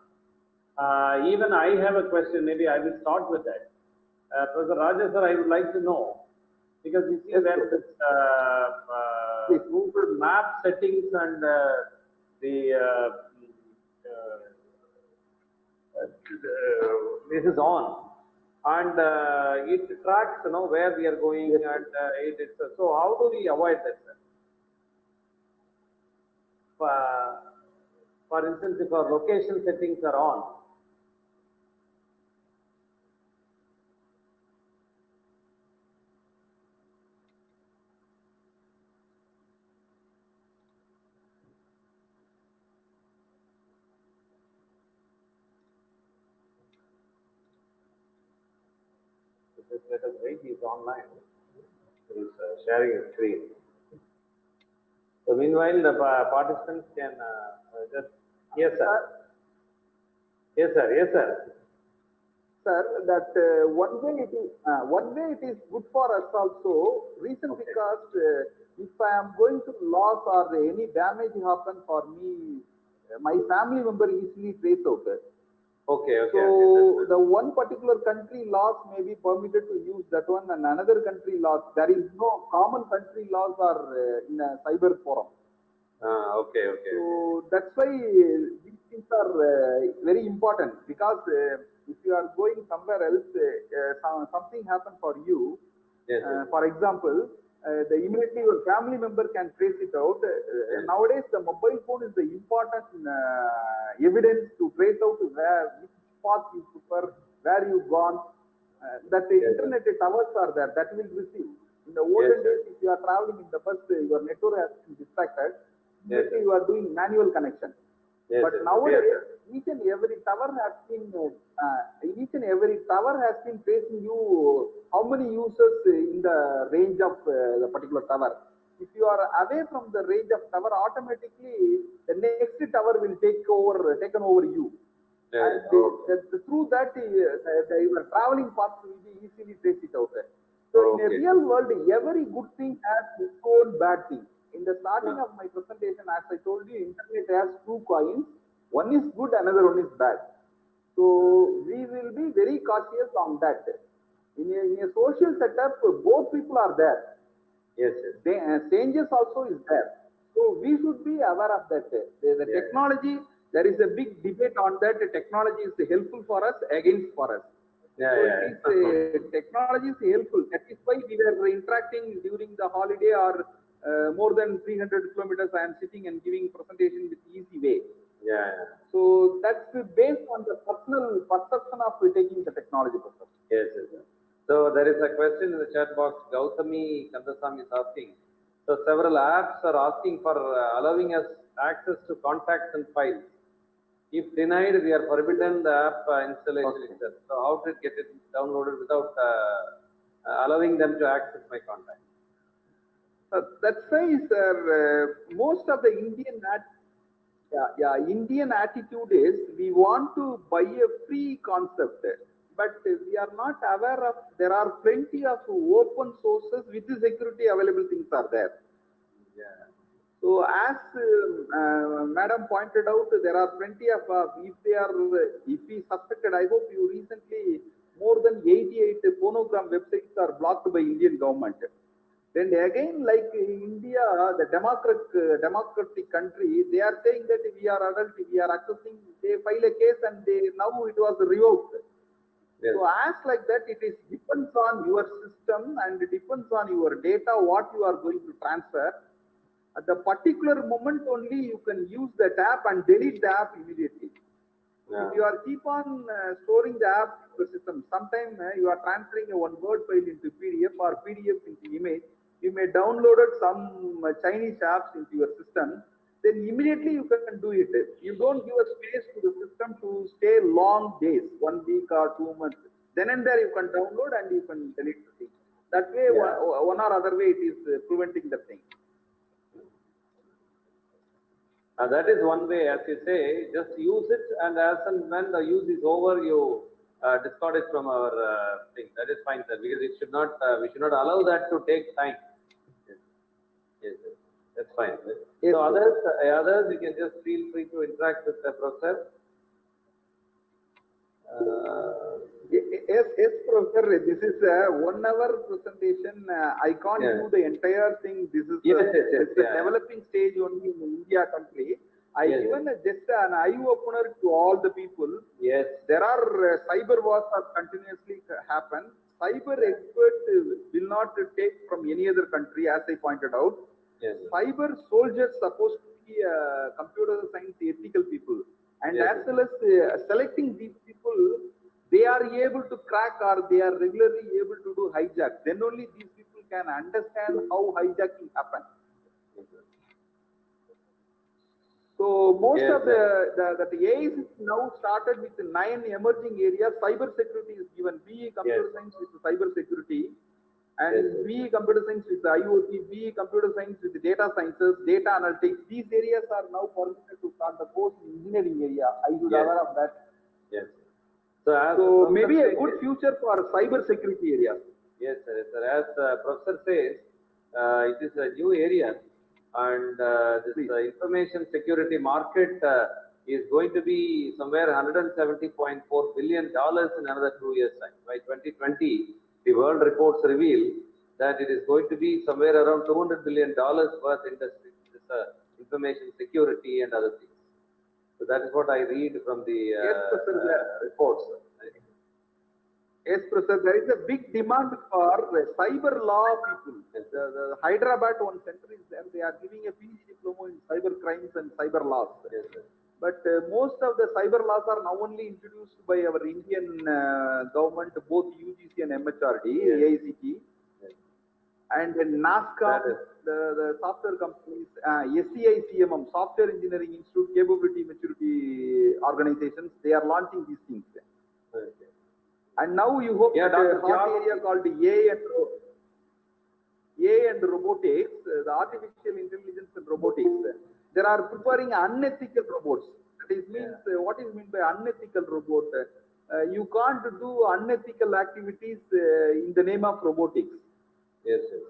Even I have a question, maybe I will start with that. Professor Raja sir, I would like to know, because you see when this Google map settings and this is on, and it tracks, you know, where we are going, and it is, so how do we avoid that, sir? For instance, if our location settings are on, Just let us wait. He's online. He's sharing his screen. So meanwhile, the participants can just. Yes, sir. Yes, sir. Yes, sir. Sir, that one way it is good for us also. Reason Okay. because if I am going to loss or any damage happen for me, my family member easily trace out. Okay. Okay. So Okay. the one particular country laws may be permitted to use that one, and another country laws. There is no common country laws are in a cyber forum. Okay. Okay. So that's why these things are very important, because if you are going somewhere else, something happen for you. Yes. Yes. For example, the immediately your family member can trace it out. Nowadays, the mobile phone is the important evidence to trace out where which path you prefer, where you gone. That the Yes, internet towers are there that will receive. In the olden Yes, days, if you are traveling in the bus, your network has been distracted. Yes, Immediately you are doing manual connection. Yes, But yes, nowadays, yes, each and every tower has been tracing you how many users in the range of the particular tower. If you are away from the range of tower, automatically the next tower will taken over you. Yes, And through that, your traveling path will be easily traced it out. So in a Okay. real world, every good thing has its own bad thing. In the starting of my presentation, as I told you, internet has two coins. One is good, another one is bad. So we will be very cautious on that. In a social setup, both people are there. Yes, yes. Changes also is there. So we should be aware of that. The Yeah. technology, there is a big debate on that. The technology is helpful for us, against for us. Yeah, So yeah. it is, technology is helpful. That is why we were interacting during the holiday, or more than 300 kilometers. I am sitting and giving presentation with easy way. Yeah, yeah. So that's based on the personal perception of taking the technology perspective. Yes, yes, yes. So there is a question in the chat box. Gautami Kandasamy is asking. So several apps are asking for allowing us access to contacts and files. If denied, we are forbidden the app installation Okay. itself. So how to get it downloaded without allowing them to access my contacts? That's why, sir, most of the Indian attitude is we want to buy a free concept, but we are not aware of there are plenty of open sources with the security available things are there. Yeah. So as Madam pointed out, there are plenty of if we suspected, I hope you recently more than 88 phonogram websites are blocked by Indian government. Then again, like India, the democratic country, they are saying that we are adult, we are accessing. They file a case and now it was revoked. Yes. So as like that, it is depends on your system and it depends on your data what you are going to transfer. At the particular moment only you can use that app and delete the app immediately. Yeah. If you are keep on storing the app in the system, sometime you are transferring a one word file into PDF or PDF into image, you may download some Chinese apps into your system, then immediately you can do it. You don't give a space to the system to stay long days, 1 week or 2 months. Then and there you can download and you can delete the thing. That way, Yeah. one or other way it is preventing the thing. That is one way, as you say, just use it, and as and when the use is over, you discard it from our thing. That is fine, sir, because it should not, we should not allow that to take time. Yes, yes, yes. That's fine. Yes, So sir. others, you can just feel free to interact with the professor. Yes, Professor. This is a 1 hour presentation. I can't Yeah. do the entire thing. This is Yes, yes, yes, it's a yeah. developing stage only in India country. I Yes, given just an eye opener to all the people. Yes. There are cyber wars are continuously happen. Cyber experts will not take from any other country, as I pointed out. Yes. Cyber soldiers supposed to be computer science ethical people, and Yes. as well as selecting these people, they are able to crack or they are regularly able to do hijack. Then only these people can understand how hijacking happens. So most Yes, of the AI is now started with 9 emerging areas. Cyber security is given. BE computer Yes. science with cyber security, and Yes. BE computer science with IoT, BE computer science with data sciences, data analytics. These areas are now permitted to start the course in engineering area. Are you Yes. aware of that? Yes. So as So Professor maybe a says- good future for cyber security areas. Yes, sir. Yes, sir. As Professor says, it is a new area, and this Please. information security market is going to be somewhere $170.4 billion in another 2 years' time. By 2020, the world reports reveal that it is going to be somewhere around $200 billion worth industry. This information security and other things. So that is what I read from the Yes, Professor. reports. Yes, Professor, there is a big demand for cyber law people. The Hyderabad one center is there. They are giving a PhD diploma in cyber crimes and cyber laws. Yes, sir. But most of the cyber laws are now only introduced by our Indian government, both UGC and MHRD, Yes. AICT, Yes. and NASCOM, That is- the software companies, SCI CMM, Software Engineering Institute, Capability Maturity Organizations, they are launching these things. Okay. And now you hope Yeah, that Dr. hot Thiago- area called AI and robotics, the artificial intelligence and robotics, there are preparing unethical robots. That is means, what is meant by unethical robot? You can't do unethical activities in the name of robotics. Yes, yes.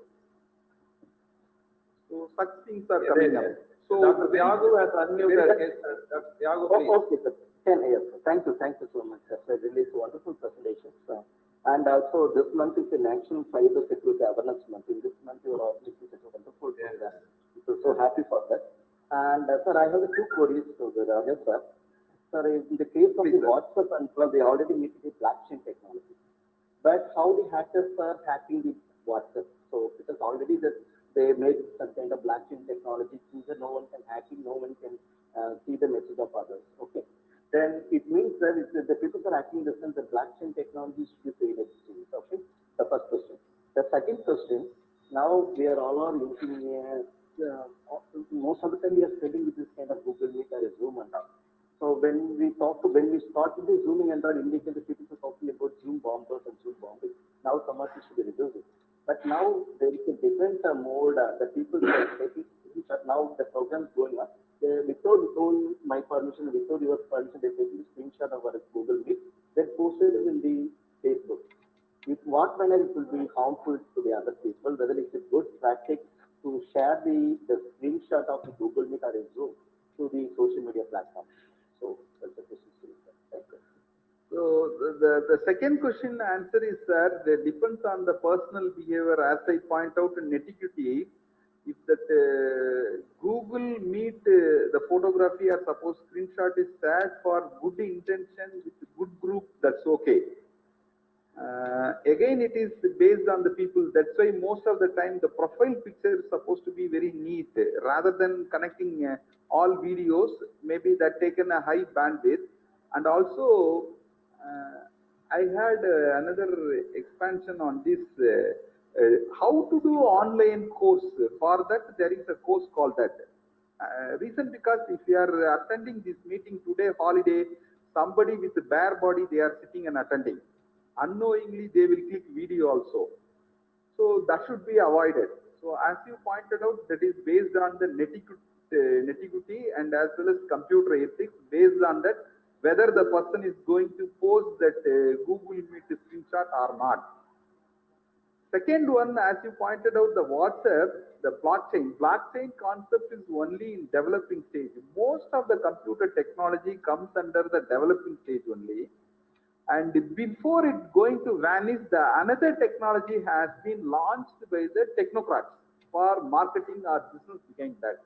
So such things are Yeah, coming yeah. up. So Dr. Thiago has unmuted. Yes, Dr. Thiago, please. Okay, sir. Yes, sir. Thank you so much, sir. So really, it's a wonderful presentation, sir. And also, this month is the National Cyber Security Awareness Month. In this month, you are organizing such a wonderful program. So happy for that. And sir, I have a few queries to the Raja, sir. Sir, in the case of the WhatsApp and well, they already meet the blockchain technology. But how the hackers are hacking the WhatsApp? So because already that they made some kind of blockchain technology, either no one can hack it, no one can see the message of others. Okay. Then it means that if the people are hacking this, then the blockchain technology should be paid exchange. Okay. The first question. The second question. Now we are all using most of the time we are studying with this kind of Google Meet or Zoom and all. So when we started the Zooming and all, initially the people were talking about Zoom bombers and Zoom bombing. Now some of it should be reduced. But now there is a different mode. The people are taking now the program is going on. Without my permission, without your permission, they take a screenshot of our Google Meet, then posted in the Facebook. With what manner it will be harmful to the other people, whether it's a good practice to share the screenshot of the Google Meet or a Zoom to the social media platform. So that's the question. Thank you. So the second question answer is, sir, that depends on the personal behavior. As I point out in etiquette, if that Google Meet, the photography or suppose screenshot is shared for good intention with good group, that's okay. Again, it is based on the people. That's why most of the time the profile picture is supposed to be very neat, rather than connecting all videos. Maybe that taken a high bandwidth. And also, I had another expansion on this. How to do online course. For that, there is a course called that. Reason because if you are attending this meeting today, holiday, somebody with a bare body, they are sitting and attending. Unknowingly, they will click video also. So that should be avoided. So as you pointed out, that is based on the netiquette and as well as computer ethics, based on that, whether the person is going to post that Google Meet screenshot or not. Second one, as you pointed out, the WhatsApp, the blockchain concept is only in developing stage. Most of the computer technology comes under the developing stage only. And before it going to vanish, another technology has been launched by the technocrats for marketing or business behind that.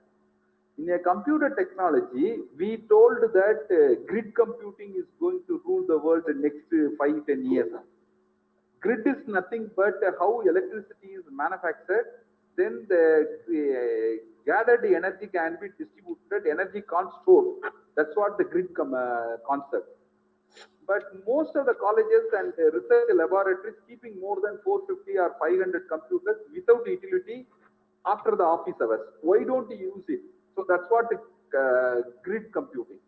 In a computer technology, we told that grid computing is going to rule the world the next 5-10 years. Grid is nothing but how electricity is manufactured, then the gathered energy can be distributed, energy can't store. That's what the grid concept. But most of the colleges and research laboratories keeping more than 450 or 500 computers without utility after the office hours. Why don't you use it? So that's what grid computing.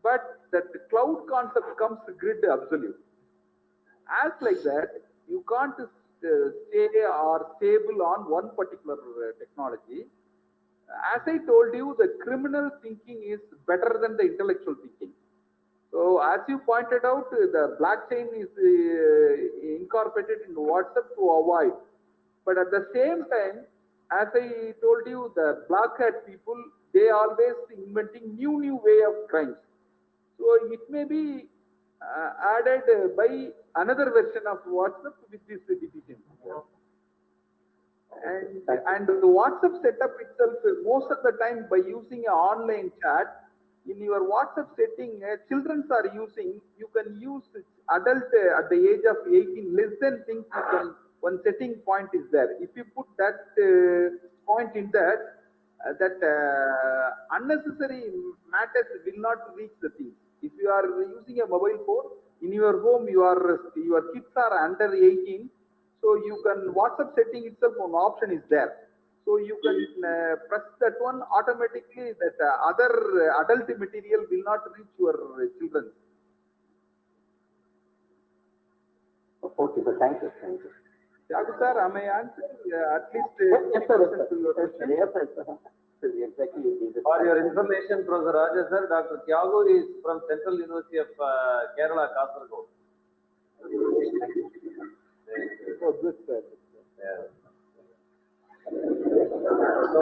But that cloud concept comes grid absolute. As like that, you can't stay or stable on one particular technology. As I told you, the criminal thinking is better than the intellectual thinking. So as you pointed out, the blockchain is incorporated in WhatsApp to avoid. But at the same time, as I told you, the black hat people, they always inventing new way of crimes. So it may be added by another version of WhatsApp with this deficiency. And the WhatsApp setup itself, most of the time by using an online chat, in your WhatsApp setting, children are using, you can use adult at the age of 18, less than things you can, one setting point is there. If you put that point in that, unnecessary matters will not reach the thing. If you are using a mobile phone, in your home, your kids are under 18, so you can, WhatsApp setting itself, one option is there. So you can press that one automatically, that other adult material will not reach your children. Okay, sir. Thank you. Thank you. Yagu sir, am I answering at least Yes, sir. to your question? Yes, sir. Exactly. For your information, Professor Raja sir, Dr. Thiago is from Central University of Kerala, Kasaragod. Oh, good sir. Yeah. So,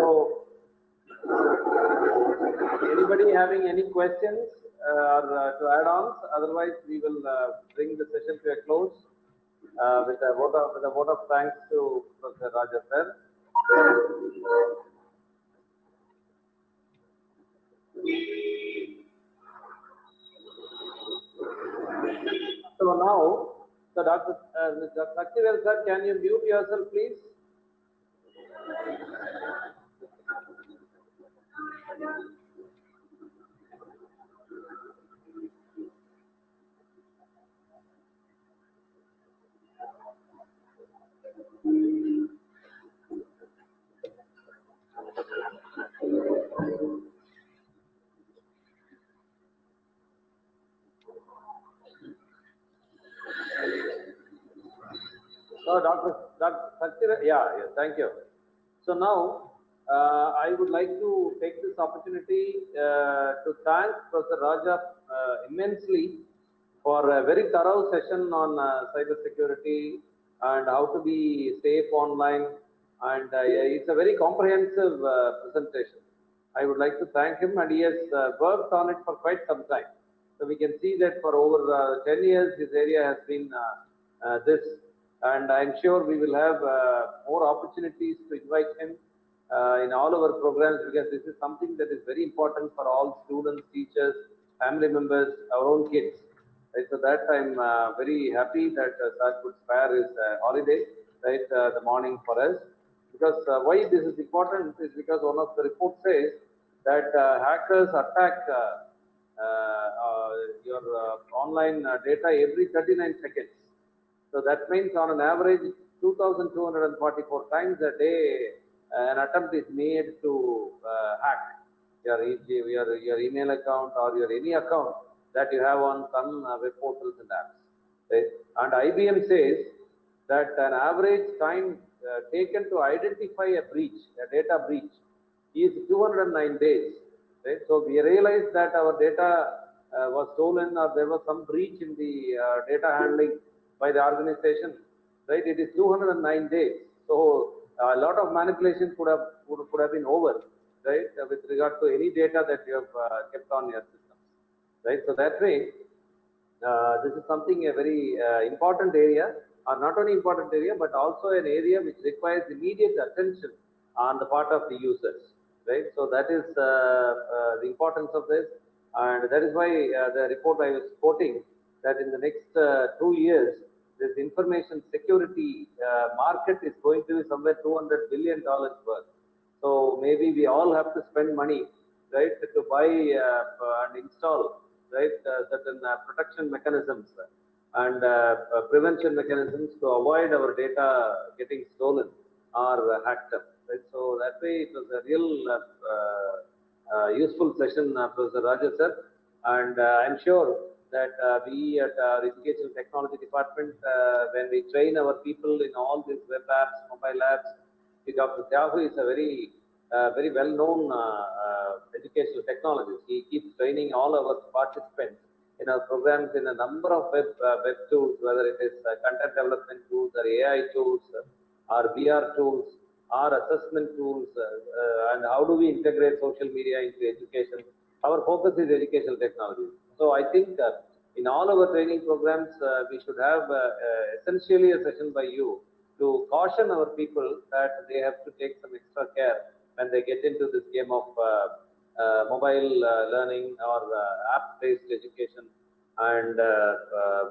anybody having any questions or to add-ons? Otherwise, we will bring the session to a close with a vote of thanks to Professor Raja sir. So now, so Dr. Saktivel sir, can you mute yourself, please? So, Dr. Saktivel, yeah, thank you. So now, I would like to take this opportunity to thank Professor Raja immensely for a very thorough session on cyber security and how to be safe online, and it's a very comprehensive presentation. I would like to thank him, and he has worked on it for quite some time. So we can see that for over 10 years, this area has been this, and I'm sure we will have more opportunities to invite him in all our programs, because this is something that is very important for all students, teachers, family members, our own kids. Right? So that I'm very happy that Sir could spare his holiday, right, the morning for us. Because why this is important is because one of the reports says that hackers attack your online data every 39 seconds. So that means on an average 2,244 times a day an attempt is made to hack your email account or your any account that you have on some web portals and apps. Right? And IBM says that an average time taken to identify a breach, a data breach, is 209 days. Right? So we realized that our data was stolen, or there was some breach in the data handling by the organization. Right? It is 209 days. So a lot of manipulation could have been over, right, with regard to any data that you have kept on your system. Right? So that way, this is something a very important area, or not only important area, but also an area which requires immediate attention on the part of the users. Right? So that is the importance of this, and that is why the report I was quoting, that in the next 2 years, this information security market is going to be somewhere $200 billion worth. So maybe we all have to spend money, right, to buy and install, right, certain protection mechanisms and prevention mechanisms to avoid our data getting stolen or hacked up. Right? So that way it was a real useful session, Professor Raja sir, and I'm sure that we at our Educational Technology Department, when we train our people in all these web apps, mobile apps, Dr. Tyagu is a very well-known educational technologist. He keeps training all our participants in our programs in a number of web tools, whether it is content development tools or AI tools or VR tools or assessment tools, and how do we integrate social media into education. Our focus is educational technology. So I think in all our training programs, we should have essentially a session by you to caution our people that they have to take some extra care when they get into this game of mobile learning or app-based education and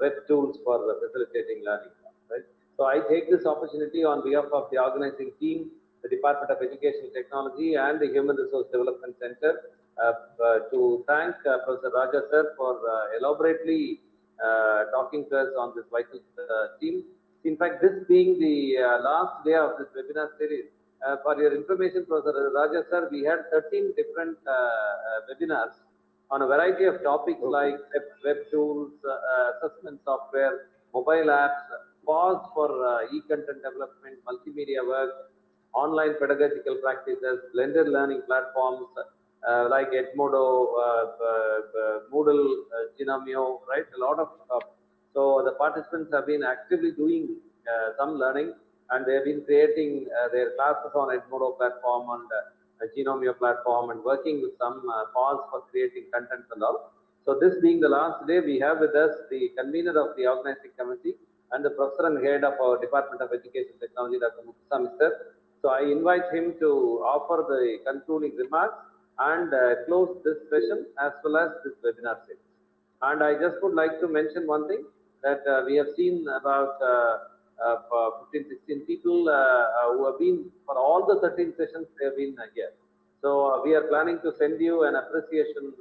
web tools for facilitating learning. Right? So I take this opportunity on behalf of the organizing team, the Department of Education Technology and the Human Resource Development Center to thank Professor Raja sir for elaborately talking to us on this vital theme. In fact, this being the last day of this webinar series, for your information, Professor Raja sir, we had 13 different webinars on a variety of topics like web tools, assessment software, mobile apps, pause for e-content development, multimedia work, online pedagogical practices, blended learning platforms like Edmodo, Moodle, Genomio, right? A lot of stuff. So the participants have been actively doing some learning, and they have been creating their classes on Edmodo platform and Genomio platform, and working with some pause for creating content and all. So this being the last day, we have with us the convener of the organizing committee and the professor and head of our Department of Education Technology, Dr. Muthusaami sir. So I invite him to offer the concluding remarks and close this session as well as this webinar series. And I just would like to mention one thing, that we have seen about 15, 16 people who have been for all the 13 sessions, they have been here. So we are planning to send you an appreciation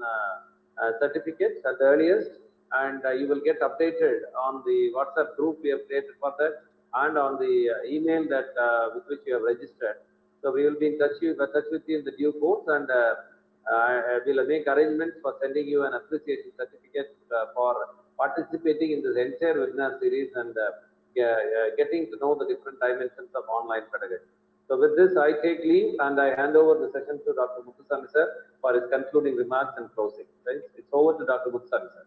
certificate at the earliest, and you will get updated on the WhatsApp group we have created for that, and on the email that with which you have registered. So we will be in touch with you in the due course, and we'll make arrangements for sending you an appreciation certificate for participating in this entire webinar series and getting to know the different dimensions of online pedagogy. So with this, I take leave and I hand over the session to Dr. Muthusaami sir for his concluding remarks and closing. Right? It's over to Dr. Muthusaami sir.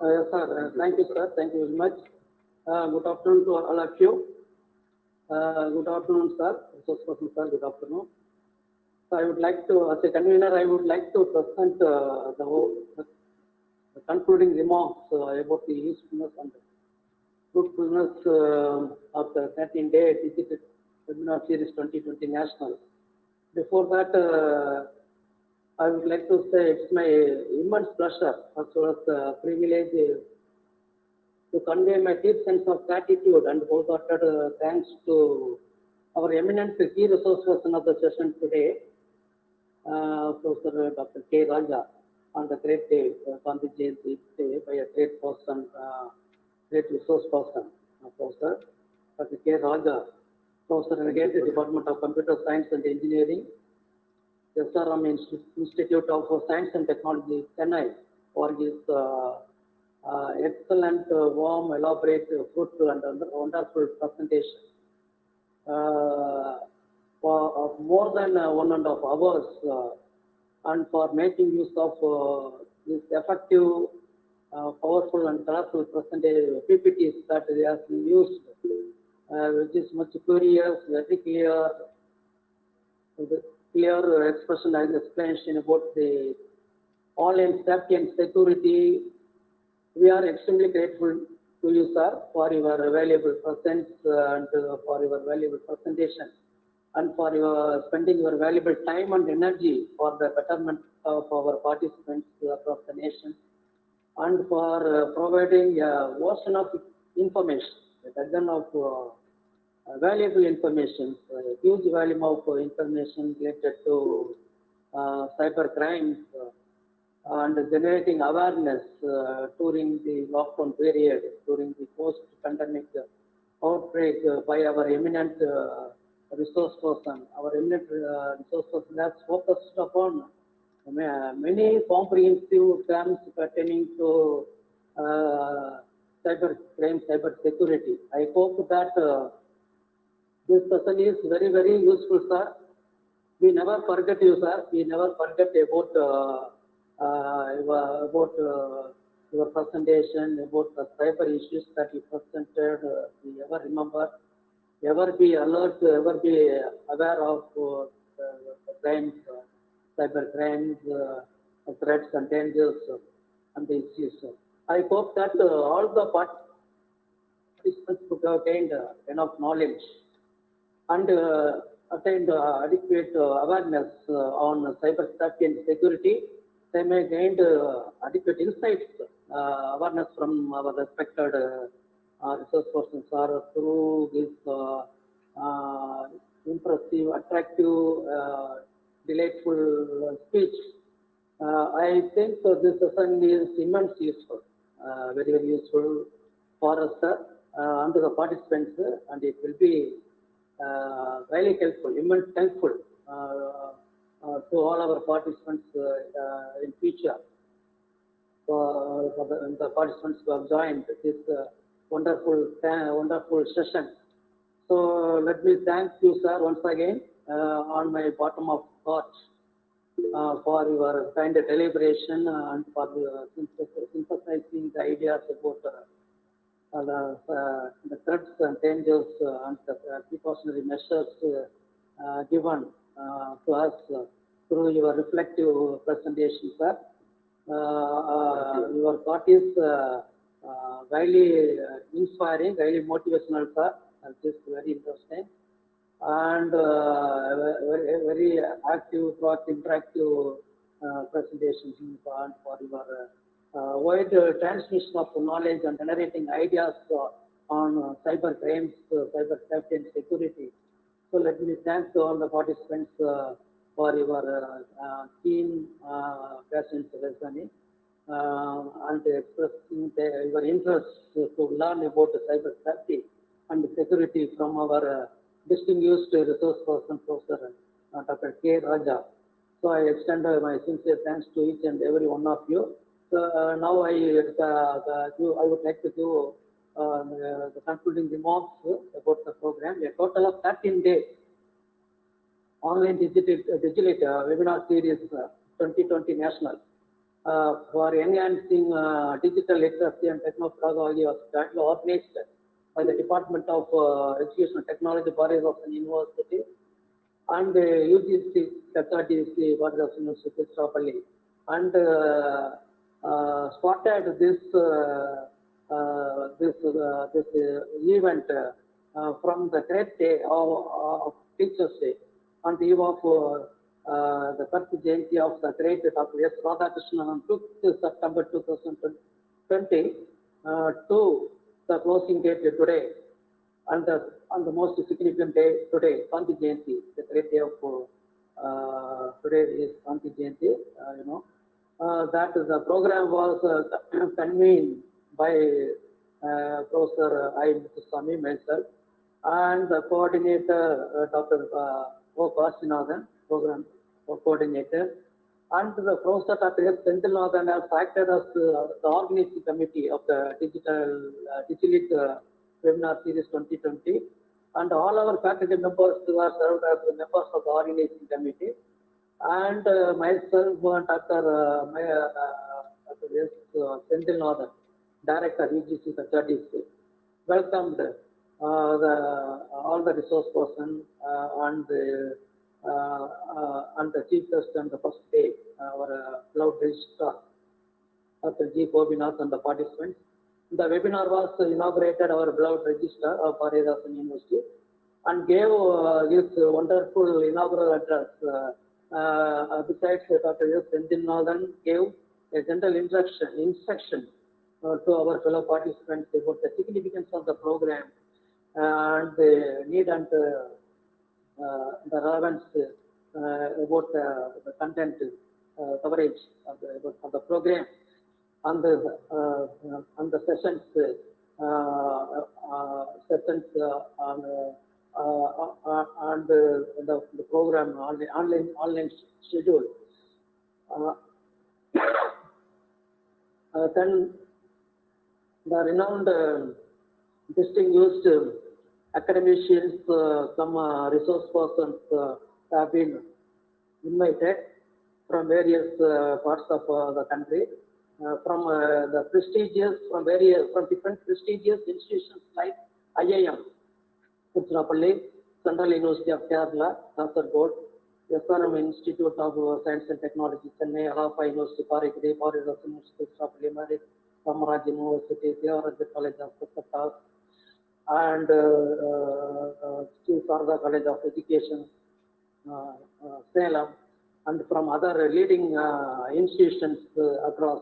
Yes, sir. Thank you, sir. Thank you very much. Good afternoon to all of you. Good afternoon, sir. Resource person, sir. Good afternoon. So I would like to, as a convener, I would like to present the concluding remarks about the usefulness and fruitfulness of the 13-day Digilit Webinar Series 2020 National. Before that, I would like to say it's my immense pleasure as well as privilege to convey my deep sense of gratitude and wholehearted thanks to our eminent key resource person of the session today, Professor Dr. K.Raja, on the great day, Gandhi Jayanti day, by a great person, great resource person, Professor Dr. K.Raja, Professor and Head of the Department of Computer Science and Engineering, SRM Institute of Science and Technology, Chennai, for his excellent, warm, elaborate, fruitful and wonderful presentation. For more than 1.5 hours, and for making use of this effective, powerful and colorful presentation PPTs that they have used, which is much curious, very clear, clear expression and explanation about the online safety and security. We are extremely grateful to you, sir, for your valuable presence and for your valuable presentation, and for your spending your valuable time and energy for the betterment of our participants across the nation, and for providing a ocean of information, a dozen of valuable information, a huge volume of information related to cyber crimes and generating awareness during the lockdown period, during the post-pandemic outbreak by our eminent resource person, our eminent resource person has focused upon many comprehensive terms pertaining to cyber crime, cyber security. I hope that this session is very, very useful, sir. We never forget you, sir. We never forget your presentation, about the cyber issues that you presented. We ever remember, ever be alert, ever be aware of the crimes, cyber crimes, threats and dangers and the issues. I hope that all the participants would have gained enough knowledge and attained adequate awareness on cyber safety and security. They may gain adequate insights, awareness from our respected resource persons or through this impressive, attractive, delightful speech. I think this session is immensely useful, very, very useful for us and the participants, and it will be very helpful, immensely helpful to all our participants in future. For the participants who have joined this wonderful session. So let me thank you, sir, once again on my bottom of heart for your kind deliberation and for synthesizing the ideas about the threats and dangers and the precautionary measures given to us through your reflective presentation, sir. Your thought is highly inspiring, highly motivational, sir. Just very interesting and very active, interactive presentations and for your wide transmission of knowledge and generating ideas on cyber crimes, cyber safety and security. So let me thank all the participants for your keen passion listening and expressing your interest to learn about cyber safety and security from our distinguished resource person, Professor Dr. K.Raja. So I extend my sincere thanks to each and every one of you. So now I would like to give the concluding remarks about the program. A total of 13 days online Digilit webinar series 2020 national for enhancing digital literacy and technology was jointly organized by the Department of Education and Technology, Bharat University, and UGC, KDC, Bharat University, Strawberry, and started this event from the great day of Teachers' Day on the eve of the birth Jayanti of the great Dr. S. Radhakrishnan on 5th September 2020 to the closing date today, and the most significant day today, Gandhi Jayanti, the great day of today is Gandhi Jayanti, that the program was convened by Professor I. Muthuswamy, myself, and the coordinator, Dr. O. Kasinathan, program coordinator, and the Professor Dr. S. Senthilnathan has acted as the organizing committee of the Digilit webinar series 2020, and all our faculty members were served as the members of the organizing committee, and myself, Dr. S. Senthilnathan, Director UGC Securities, welcomed all the resource person and the chief guest on the first day, our cloud registrar, Dr. G. Gobinath, and the participants. The webinar was inaugurated our beloved registrar of Bharat University and gave his wonderful inaugural address. Besides, Dr. S. Senthilnathan gave a general instruction to our fellow participants about the significance of the program and the need and the relevance about the content coverage of the program and the sessions on and the program online schedule. Uh, then the renowned distinguished academicians, some resource persons have been invited from various parts of the country, from the prestigious, from different prestigious institutions like IIM, Tiruchirappalli, Central University of Kerala, Kasaragod, SRM Institute of Science and Technology, Chennai, Alappuzha University, Parikudi, Paridas University, Tiruchirappalli, Merit, K.Raja University, K.Raja College of Kolkata, and Sri Sarada College of Education, Salem, and from other leading institutions across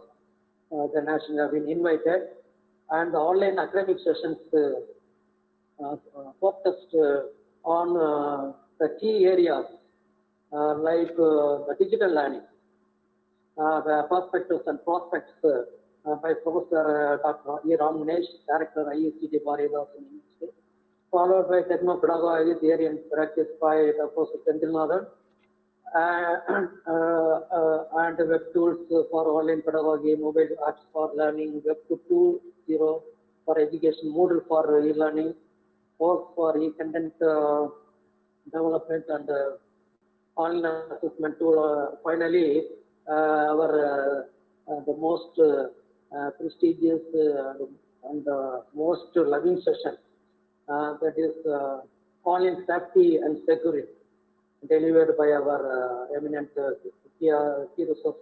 the nation have been invited, and the online academic sessions focused on the key areas like the digital learning, the perspectives and prospects by Professor Dr. E. Ramunesh, Director IUCD Paridas University, followed by Techno-Pedagogy Theory and Practice by Professor Senthilnathan, and web tools for online pedagogy, mobile apps for learning, Web 2.0 for education, Moodle for e-learning, course for e-content development, and online assessment tool. Finally, our the most prestigious and most loving session, that is online safety and security, delivered by our eminent key resource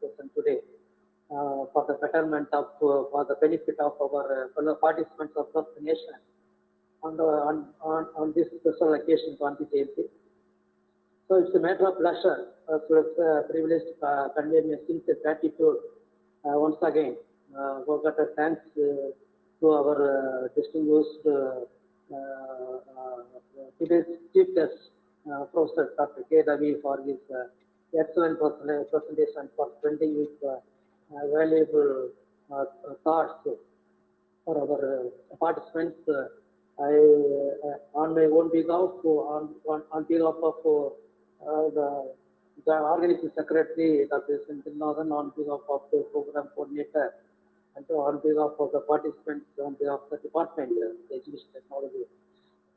person today, for the betterment of, for the benefit of our fellow participants across the nation on this special occasion, Gandhi Jayanti. So it's a matter of pleasure, privilege to convey my sincere gratitude once again. Kolkata thanks to our distinguished today's chief guest, Professor Dr. K.Raja, for his excellent presentation, for spending his valuable thoughts for our participants. On my own behalf, on behalf of the organizing secretary, Dr. Senthilnathan, on behalf of the program coordinator, and on behalf of the participants, on behalf of the department, Education Technology,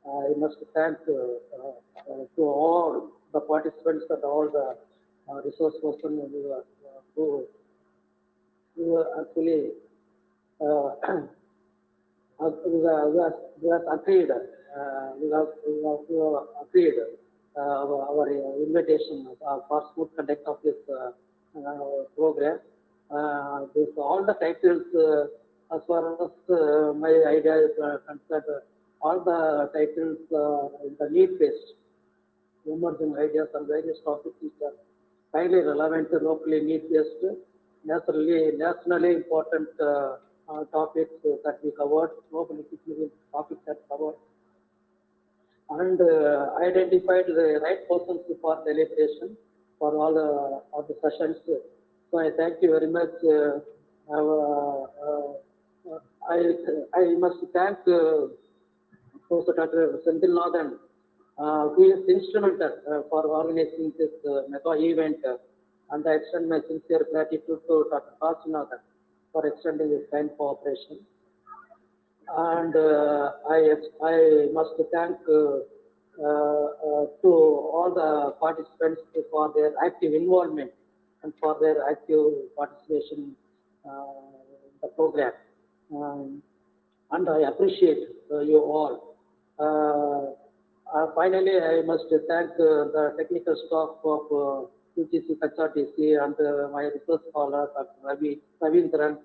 I must thank to all the participants and all the resource persons who actually we have agreed, agreed our invitation for smooth conduct of this program. This all the titles, as far as my idea is concerned, all the titles in the need-based emerging ideas on various topics which are highly relevant, locally need-based, nationally important topics that we covered, globally significant topics that covered, and identified the right persons for deliberation for all of the sessions. So I thank you very much. I must thank Professor Dr. Senthilnathan, who is instrumental for organizing this mega event, and I extend my sincere gratitude to Dr. K.Raja for extending his kind cooperation. And I must thank to all the participants for their active involvement and for their active participation in the program. And I appreciate you all. Finally, I must thank the technical staff of UGC HRTC and my research scholar, Dr. Ravindran,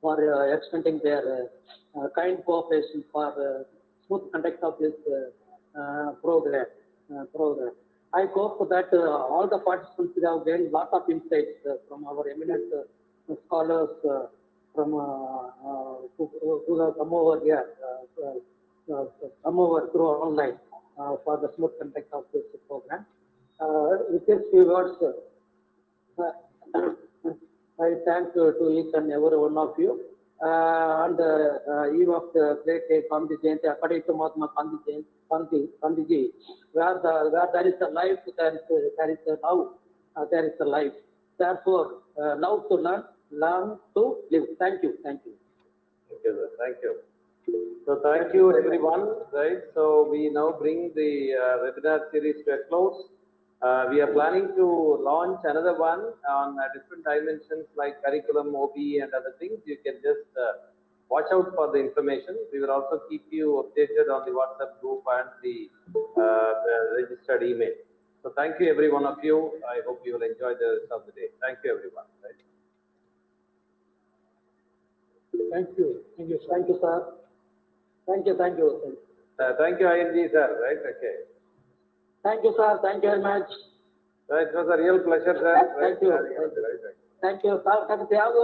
for extending their kind cooperation for smooth conduct of this program. I hope that all the participants have gained a lot of insights from our eminent scholars from who have come over here, come over through online for the smooth conduct of this program. With these few words, I thank to each and every one of you. on the eve of the great day, Gandhi Jayanti, according to Mahatma Gandhiji, where there is a life, there is a love, there is a life. Therefore, love to learn to live. Thank you. Thank you, sir. Thank you. So thank you everyone, right? So we now bring the webinar series to a close. We are planning to launch another one on different dimensions like curriculum, OB and other things. You can just watch out for the information. We will also keep you updated on the WhatsApp group and the registered email. So thank you every one of you. I hope you will enjoy the rest of the day. Thank you everyone. Right? Thank you, sir. Thank you. Thank you, ING sir. Right? Okay. Thank you, sir. Thank you very much. It was a real pleasure, sir. Thank you. Right. Thank you, sir. Thank you, Tiago,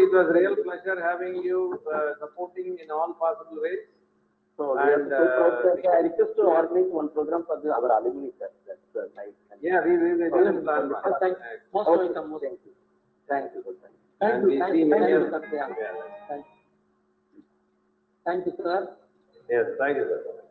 it was a real pleasure having you supporting in all possible ways. So we are so proud, sir. I request to organize one program for our alumni, sir. That's nice. Yeah, we will plan one. Thank you. Most welcome. Thank you. And we see many of them. Thank you, sir. Yes, thank you, sir.